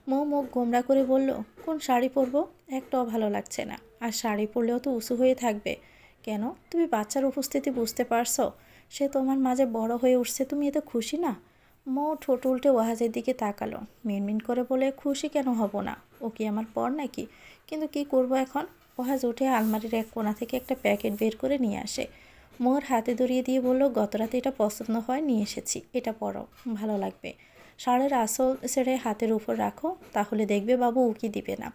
মৌ মুখ গোমড়া করে বলল, কোন শাড়ি পরবো? একটাও ভালো লাগছে না। আর শাড়ি পরলেও তো উঁচু হয়ে থাকবে। কেন? তুমি বাচ্চার উপস্থিতি বুঝতে পারছো? সে তোমার মাঝে বড় হয়ে উঠছে, তুমি এতে খুশি না? মৌ ঠোঁট উল্টে ওয়াহাজের দিকে তাকালো। মিনমিন করে বলে, খুশি কেন হব না? ও কি আমার পর নাকি? কিন্তু কি করব এখন? ওয়াহাজ উঠে আলমারির এক কোণা থেকে একটা প্যাকেট বের করে নিয়ে আসে। মৌর হাতে ধরিয়ে দিয়ে বলল, গতরাতে এটা পছন্দ হয় নিয়ে এসেছি, এটা পরো, ভালো লাগবে। শাড়ির আসল ছেড়ে হাতের উপর রাখো, তাহলে দেখবে বাবু উকি দিবে না।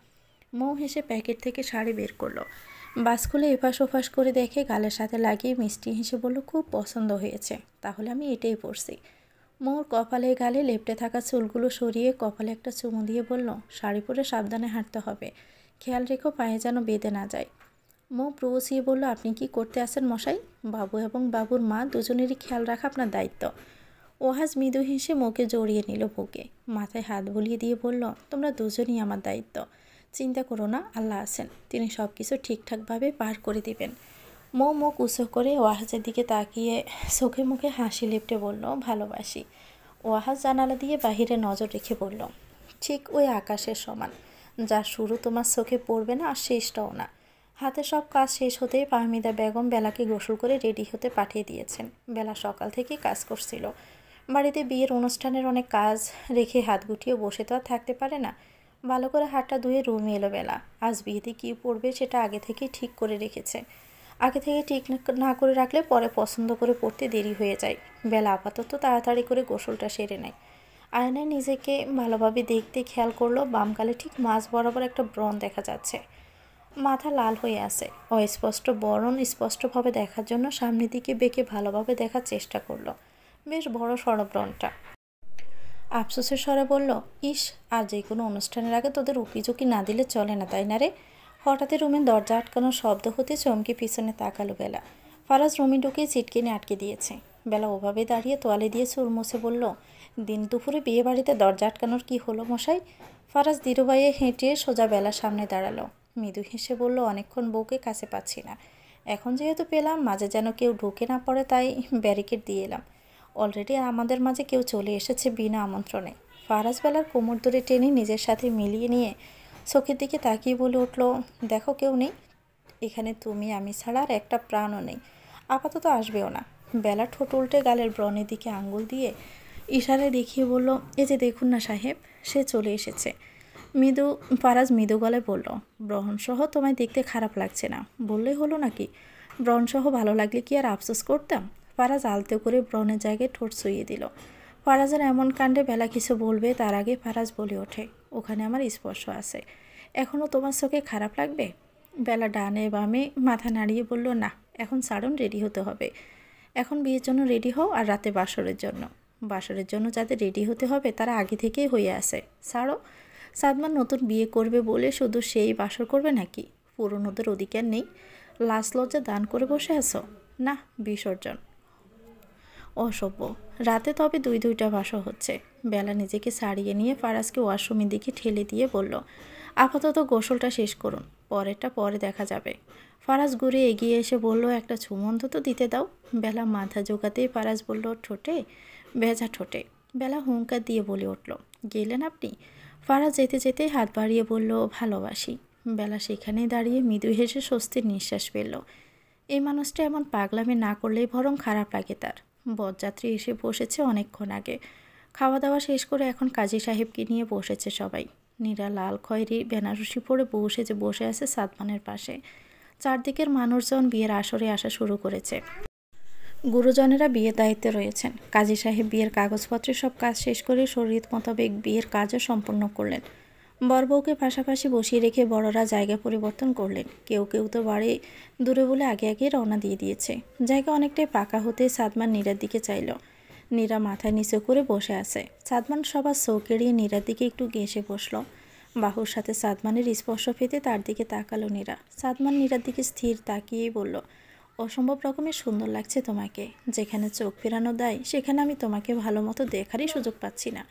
মৌ হেসে প্যাকেট থেকে শাড়ি বের করলো। বাস খুলে এপাশ ওপাশ করে দেখে গালের সাথে লাগিয়ে মিষ্টি হেসে বলল, খুব পছন্দ হয়েছে, তাহলে আমি এটাই পরছি। মৌর কপালে গালে লেপ্টে থাকা চুলগুলো সরিয়ে কপালে একটা চুমু দিয়ে বলল, শাড়ি পরে সাবধানে হাঁটতে হবে, খেয়াল রেখো পায়ে যেন বেঁধে না যায়। মৌ প্রবচিয়ে বলল, আপনি কি করতে আসেন মশাই? বাবু এবং বাবুর মা দুজনেরই খেয়াল রাখা আপনার দায়িত্ব। ওয়াহাজ মৃদু হেসে মুখে জড়িয়ে নিল বুকে। মাথায় হাত বুলিয়ে দিয়ে বলল, তোমরা দুজনই আমার দায়িত্ব। চিন্তা করো না, আল্লাহ আছেন, তিনি সব কিছু ঠিকঠাকভাবে পার করে দিবেন। মৌ মুখ উঁচু করে ওয়াহাজের দিকে তাকিয়ে চোখে মুখে হাসি লেপটে বলল, ভালোবাসি। ওয়াহাজ জানালা দিয়ে বাহিরে নজর রেখে বলল, ঠিক ওই আকাশের সমান, যার শুরু তোমার চোখে পড়বে না আর শেষটাও না। হাতে সব কাজ শেষ হতেই ফাহমিদা বেগম বেলাকে গোসল করে রেডি হতে পাঠিয়ে দিয়েছেন। বেলা সকাল থেকে কাজ করছিল। বাড়িতে বিয়ের অনুষ্ঠানের অনেক কাজ রেখে হাত গুটিয়ে বসে তো আর থাকতে পারে না। ভালো করে হাতটা ধুয়ে রুমে এলো বেলা। আজ বিয়েতে কী পরবে সেটা আগে থেকেই ঠিক করে রেখেছে। আগে থেকে ঠিক না করে রাখলে পরে পছন্দ করে পড়তে দেরি হয়ে যায়। বেলা আপাতত তাড়াতাড়ি করে গোসলটা সেরে নেয়। আয়নায় নিজেকে ভালোভাবে দেখতে খেয়াল করলো, বাম গালে ঠিক মাঝ বরাবর একটা ব্রণ দেখা যাচ্ছে। মাথা লাল হয়ে আছে। অস্পষ্ট বরণ স্পষ্টভাবে দেখার জন্য সামনের দিকে বেঁকে ভালোভাবে দেখার চেষ্টা করলো। বেশ বড় সড় ব্রণটা। আফসোসের স্বরে বলল, ইস, আর যে কোনো অনুষ্ঠানের আগে তোদের উকিঝুঁকি না দিলে চলে না, তাই না রে? হঠাৎই রুমের দরজা আটকানোর শব্দ হতে চমকে পিছনে তাকালো বেলা। ফারাজ রুমে ঢুকিয়ে চিটকিনে আটকে দিয়েছে। বেলা ওভাবে দাঁড়িয়ে তোয়ালে দিয়ে চুল মুছে বলল, দিন দুপুরে বিয়ে বাড়িতে দরজা আটকানোর কি হলো মশাই? ফারাজ ধীরবাইয়ে হেঁটে সোজা বেলার সামনে দাঁড়ালো। মৃদু হেসে বলল, অনেকক্ষণ বউকে কাছে পাচ্ছি না, এখন যেহেতু পেলাম, মাঝে যেন কেউ ঢুকে না পড়ে, তাই ব্যারিকেড দিয়ে এলাম। অলরেডি আমাদের মাঝে কেউ চলে এসেছে বিনা আমন্ত্রণে। ফারাজ বেলার কোমর ধরে টেনে নিজের সাথে মিলিয়ে নিয়ে চোখের দিকে তাকিয়ে বলে উঠল, দেখো কেউ নেই এখানে, তুমি আমি ছাড়া আর একটা প্রাণও নেই, আপাতত আসবেও না। বেলা ঠোঁট উল্টে গালের ব্রণের দিকে আঙ্গুল দিয়ে ইশারায় দেখিয়ে বলল, এই যে দেখুন না সাহেব, সে চলে এসেছে। ফারাজ মৃদু গলায় বলল, ব্রণসহ তোমায় দেখতে খারাপ লাগছে না, বললেই হলো নাকি? ব্রণসহ ভালো লাগলে কি আর আফসোস করতাম? ফারাজ আলতো করে ব্রণের জায়গায় ঠোঁট ছুঁয়ে দিল। ফারাজের এমন কাণ্ডে বেলা কিছু বলবে তার আগে ফারাজ বলে ওঠে, ওখানে আমার স্পর্শ আছে, এখনও তোমার চোখে খারাপ লাগবে? বেলা ডানে বামে মাথা নাড়িয়ে বলল, না, এখন ছাড়ুন, রেডি হতে হবে। এখন বিয়ের জন্য রেডি হও, আর রাতে বাসরের জন্য। বাসরের জন্য যাদের রেডি হতে হবে তারা আগে থেকেই হয়ে আসে, ছাড়ো। সাদমান নতুন বিয়ে করবে বলে শুধু সেই বাসর করবে নাকি? পুরনোদের অধিকার নেই? লাজ লজ্জা দান করে বসে আছো? না, বিসর্জন। অসভ্য। রাতে তবে দুইটা বাসা হচ্ছে। বেলা নিজেকে ছাড়িয়ে নিয়ে ফারাজকে ওয়াশরুমের দিকে ঠেলে দিয়ে বলল, আপাতত গোসলটা শেষ করুন, পরেরটা পরে দেখা যাবে। ফারাজ ঘুরে এগিয়ে এসে বলল, একটা চুমু অন্তত দিতে দাও। বেলা মাথা জোগাতেই ফারাজ বলল, ঠোঁটে? ভেজা ঠোঁটে। বেলা হুঙ্কার দিয়ে বলে উঠল, গেলেন আপনি? ফারাজ যেতে যেতেই হাত বাড়িয়ে বলল, ভালোবাসি। বেলা সেখানেই দাঁড়িয়ে মৃদু হেসে স্বস্তির নিঃশ্বাস ফেলল। এই মানুষটা এমন পাগলামি না করলেই বরং খারাপ লাগে তার। বরযাত্রী এসে বসেছে অনেকক্ষণ আগে। খাওয়া দাওয়া শেষ করে এখন কাজী সাহেবকে নিয়ে বসেছে সবাই। নীরা লাল খয়েরি বেনারসি পরে বসে আছে সাদমানের পাশে। চারদিকের মানুষজন বিয়ের আসরে আসা শুরু করেছে। গুরুজনেরা বিয়ের দায়িত্বে রয়েছেন। কাজী সাহেব বিয়ের কাগজপত্রের সব কাজ শেষ করে শরীয়ত মোতাবেক বিয়ের কাজও সম্পন্ন করলেন। বরবউকে পাশাপাশি বসিয়ে রেখে বড়রা জায়গা পরিবর্তন করলেন। কেউ কেউ তো বাড়ি দূরে বলে আগে আগে রওনা দিয়ে দিয়েছে। জায়গা অনেকটাই পাকা হতে সাদমান নীরার দিকে চাইল। নীরা মাথা নিচু করে বসে আছে। সাদমান সবার চোখ এড়িয়ে নীরার দিকে একটু ঘেঁষে বসল। বাহুর সাথে সাদমানের স্পর্শ পেতে তার দিকে তাকালো নীরা। সাদমান নীরার দিকে স্থির তাকিয়েই বলল, অসম্ভব রকমের সুন্দর লাগছে তোমাকে। যেখানে চোখ ফেরানো দেয় সেখানে আমি তোমাকে ভালো মতো দেখারই সুযোগ পাচ্ছি না।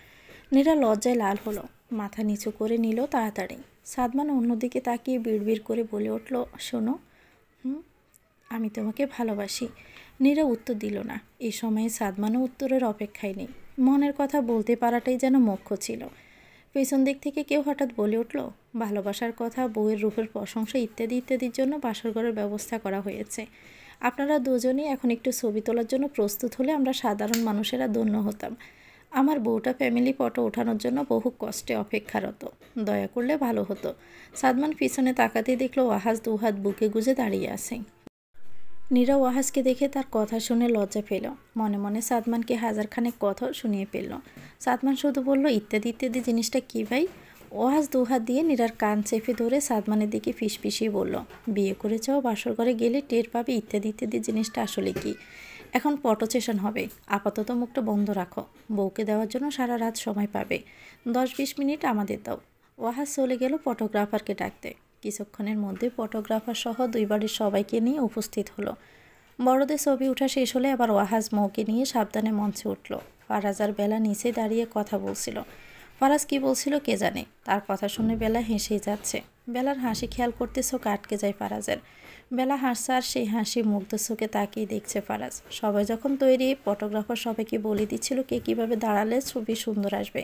নীরা লজ্জায় লাল হলো, মাথা নিচু করে নিল তাড়াতাড়ি। সাদমান অন্যদিকে তাকিয়ে বিড়বিড় করে বলে উঠল, শোনো। আমি তোমাকে ভালোবাসি। নীরা উত্তর দিল না। এই সময়ে সাদমানও উত্তরের অপেক্ষায় নেই। মনের কথা বলতে পারাটাই যেন মোক্ষ ছিল। পেছন দিক থেকে কেউ হঠাৎ বলে উঠল, ভালোবাসার কথা, বউয়ের রূপের প্রশংসা ইত্যাদি ইত্যাদির জন্য বাসর ঘরের ব্যবস্থা করা হয়েছে। আপনারা দুজনেই এখন একটু ছবি তোলার জন্য প্রস্তুত হলে আমরা সাধারণ মানুষেরা ধন্য হতাম। আমার বউটা ফ্যামিলি ফটো ওঠানোর জন্য বহু কষ্টে অপেক্ষারত। দয়া করলে ভালো হতো। সাদমান পিছনে তাকাতেই দেখলো ওয়াহাজ দুহাত বুকে গুজে দাঁড়িয়ে আছে। নীরা ওয়াহাজকে দেখে তার কথা শুনে লজ্জা পেল। মনে মনে সাদমানকে হাজারখানেক কথাও শুনিয়ে ফেলল। সাদমান শুধু বলল, ইত্যাদি ইত্যাদি জিনিসটা কী ভাই? ওয়াহাজ দুহাত দিয়ে নীরার কান চেপে ধরে সাদমানের দিকে ফিসফিসিয়ে বলল, বিয়ে করে যাও, বাসর ঘরে গেলে টের পাবে ইত্যাদি ইত্যাদি জিনিসটা আসলে কি। এখন ফটো সেশন হবে। আপাতত মুখটা বন্ধ রাখো। বউকে দেওয়ার জন্য সারা রাত সময় পাবে। 10-20 মিনিট আমাদের দাও। ওয়াহাজ চলে গেল ফটোগ্রাফারকে ডাকতে। কিছুক্ষণের মধ্যে ফটোগ্রাফার সহ দুই বাড়ির সবাইকে নিয়ে উপস্থিত হলো। বড়দের ছবি ওঠা শেষ হলে আবার ওয়াহাজ মৌকে নিয়ে সাবধানে মঞ্চে উঠল। ফারাজ আর বেলা নিচে দাঁড়িয়ে কথা বলছিল। ফারাজ কি বলছিল কে জানে। তার কথা শুনে বেলা হেসেই যাচ্ছে। বেলার হাসি খেয়াল করতে চোখ আটকে যায় ফারাজের। বেলা হাসছে আর সেই হাসি মুগ্ধ চোখে তাকিয়ে দেখছে ফারাজ। সবাই যখন তৈরি, ফটোগ্রাফার সবাইকে বলে দিচ্ছিল কে কীভাবে দাঁড়ালে ছবি সুন্দর আসবে।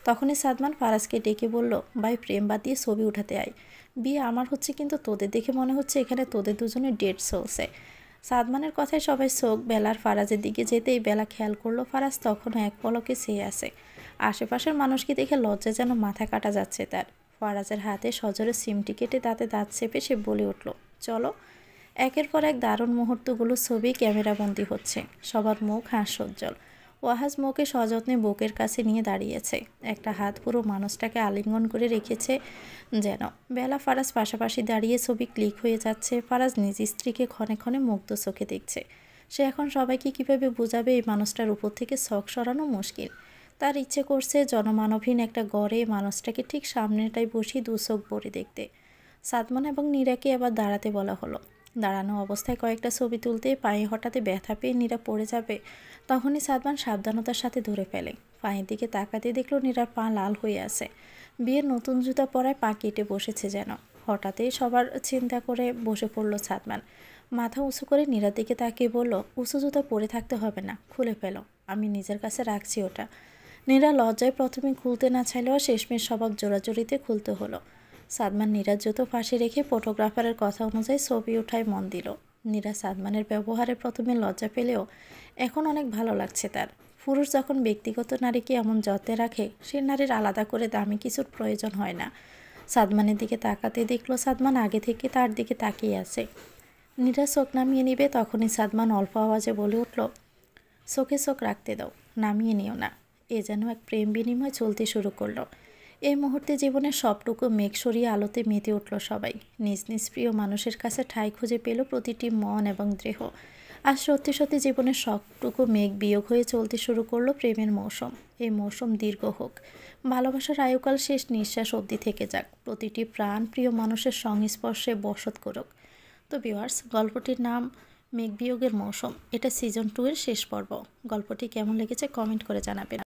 তখনই সাদমান ফারাজকে ডেকে বলল, ভাই প্রেম বাদ দিয়ে ছবি উঠাতে আয়। বিয়ে আমার হচ্ছে, কিন্তু তোদের দেখে মনে হচ্ছে এখানে তোদের দুজনের ডেট চলছে। সাদমানের কথায় সবাই চোখ বেলার ফারাজের দিকে যেতেই বেলা খেয়াল করলো ফারাজ তখনও এক পলকে চেয়ে আছে। আশেপাশের মানুষকে দেখে লজ্জা যেন মাথা কাটা যাচ্ছে তার। ফারাজের হাতে সজোরে সিমটি কেটে তাতে দাঁত চেপে সে বলে উঠল, চলো। একের পর এক দারুণ মুহূর্তগুলো ছবি ক্যামেরাবন্দি হচ্ছে। সবার মুখ হাস্যোজ্জ্বল। ওয়াহাজ মুখে সযত্নে বুকের কাছে নিয়ে দাঁড়িয়েছে। একটা হাত পুরো মানুষটাকে আলিঙ্গন করে রেখেছে যেন। বেলা ফারাজ পাশাপাশি দাঁড়িয়ে ছবি ক্লিক হয়ে যাচ্ছে। ফারাজ নিজ স্ত্রীকে ক্ষণে ক্ষণে মুগ্ধ চোখে দেখছে। সে এখন সবাইকে কীভাবে বোঝাবে এই মানুষটার উপর থেকে শখ সরানো মুশকিল। তার ইচ্ছে করছে জনমানবহীন একটা গড়ে মানুষটাকে ঠিক সামনেটাই বসিয়ে দু চোখ ভরে দেখতে। সাদমান এবং নীরাকে এবার দাঁড়াতে বলা হলো। দাঁড়ানো অবস্থায় কয়েকটা ছবি তুলতে পায়ে হঠাৎ ব্যথা পেয়ে নীরা পড়ে যাবে। তখনই সাদমান সাবধানতার সাথে ধরে ফেলে। পায়ের দিকে তাকাতে দেখলো নীরার পা লাল হয়ে আছে। বিয়ের নতুন জুতা পরায় পা কেটে বসেছে যেন। হঠাৎই সবার চিন্তা করে বসে পড়ল সাদমান। মাথা উঁচু করে নীরার দিকে তাকিয়ে বলল, উঁচু জুতা পরে থাকতে হবে না, খুলে ফেলো, আমি নিজের কাছে রাখছি ওটা। নীরা লজ্জায় প্রথমে খুলতে না চাইলেও শেষমেশ স্বভাব জোরাজোরিতে খুলতে হলো। সাদমান নীরার জুতো পাশে রেখে ফটোগ্রাফারের কথা অনুযায়ী ছবি ওঠায় মন দিল। নীরা সাদমানের ব্যবহারে প্রথমে লজ্জা পেলেও এখন অনেক ভালো লাগছে তার। পুরুষ যখন ব্যক্তিগত নারীকে এমন যত্নে রাখে, সে নারীর আলাদা করে দামি কিছুর প্রয়োজন হয় না। সাদমানের দিকে তাকাতে দেখলো সাদমান আগে থেকে তার দিকে তাকিয়ে আছে। নীরা চোখ নামিয়ে নিবে তখনই সাদমান অল্প আওয়াজে বলে উঠল, চোখে চোখ রাখতে দাও, নামিয়ে নিও না। এ যেন এক প্রেম বিনিময় চলতে শুরু করলো। এই মুহূর্তে জীবনের সবটুকু মেঘ সরিয়ে আলোতে মেতে উঠল সবাই। নিজ নিজ প্রিয় মানুষের কাছে ঠাঁই খুঁজে পেল প্রতিটি মন এবং দেহ। আজ সত্যি সত্যি জীবনের সবটুকু মেঘ বিয়োগ হয়ে চলতে শুরু করলো প্রেমের মৌসুম। এই মৌসুম দীর্ঘ হোক, ভালোবাসার আয়ুকাল শেষ নিঃশ্বাস অবধি থেকে যাক, প্রতিটি প্রাণ প্রিয় মানুষের সংস্পর্শে বসত করুক। তো ভিউয়ার্স, গল্পটির নাম মেঘবিয়োগের মৌসুম, এটা সিজন 2 এর শেষ পর্ব। গল্পটি কেমন লেগেছে কমেন্ট করে জানাবেন।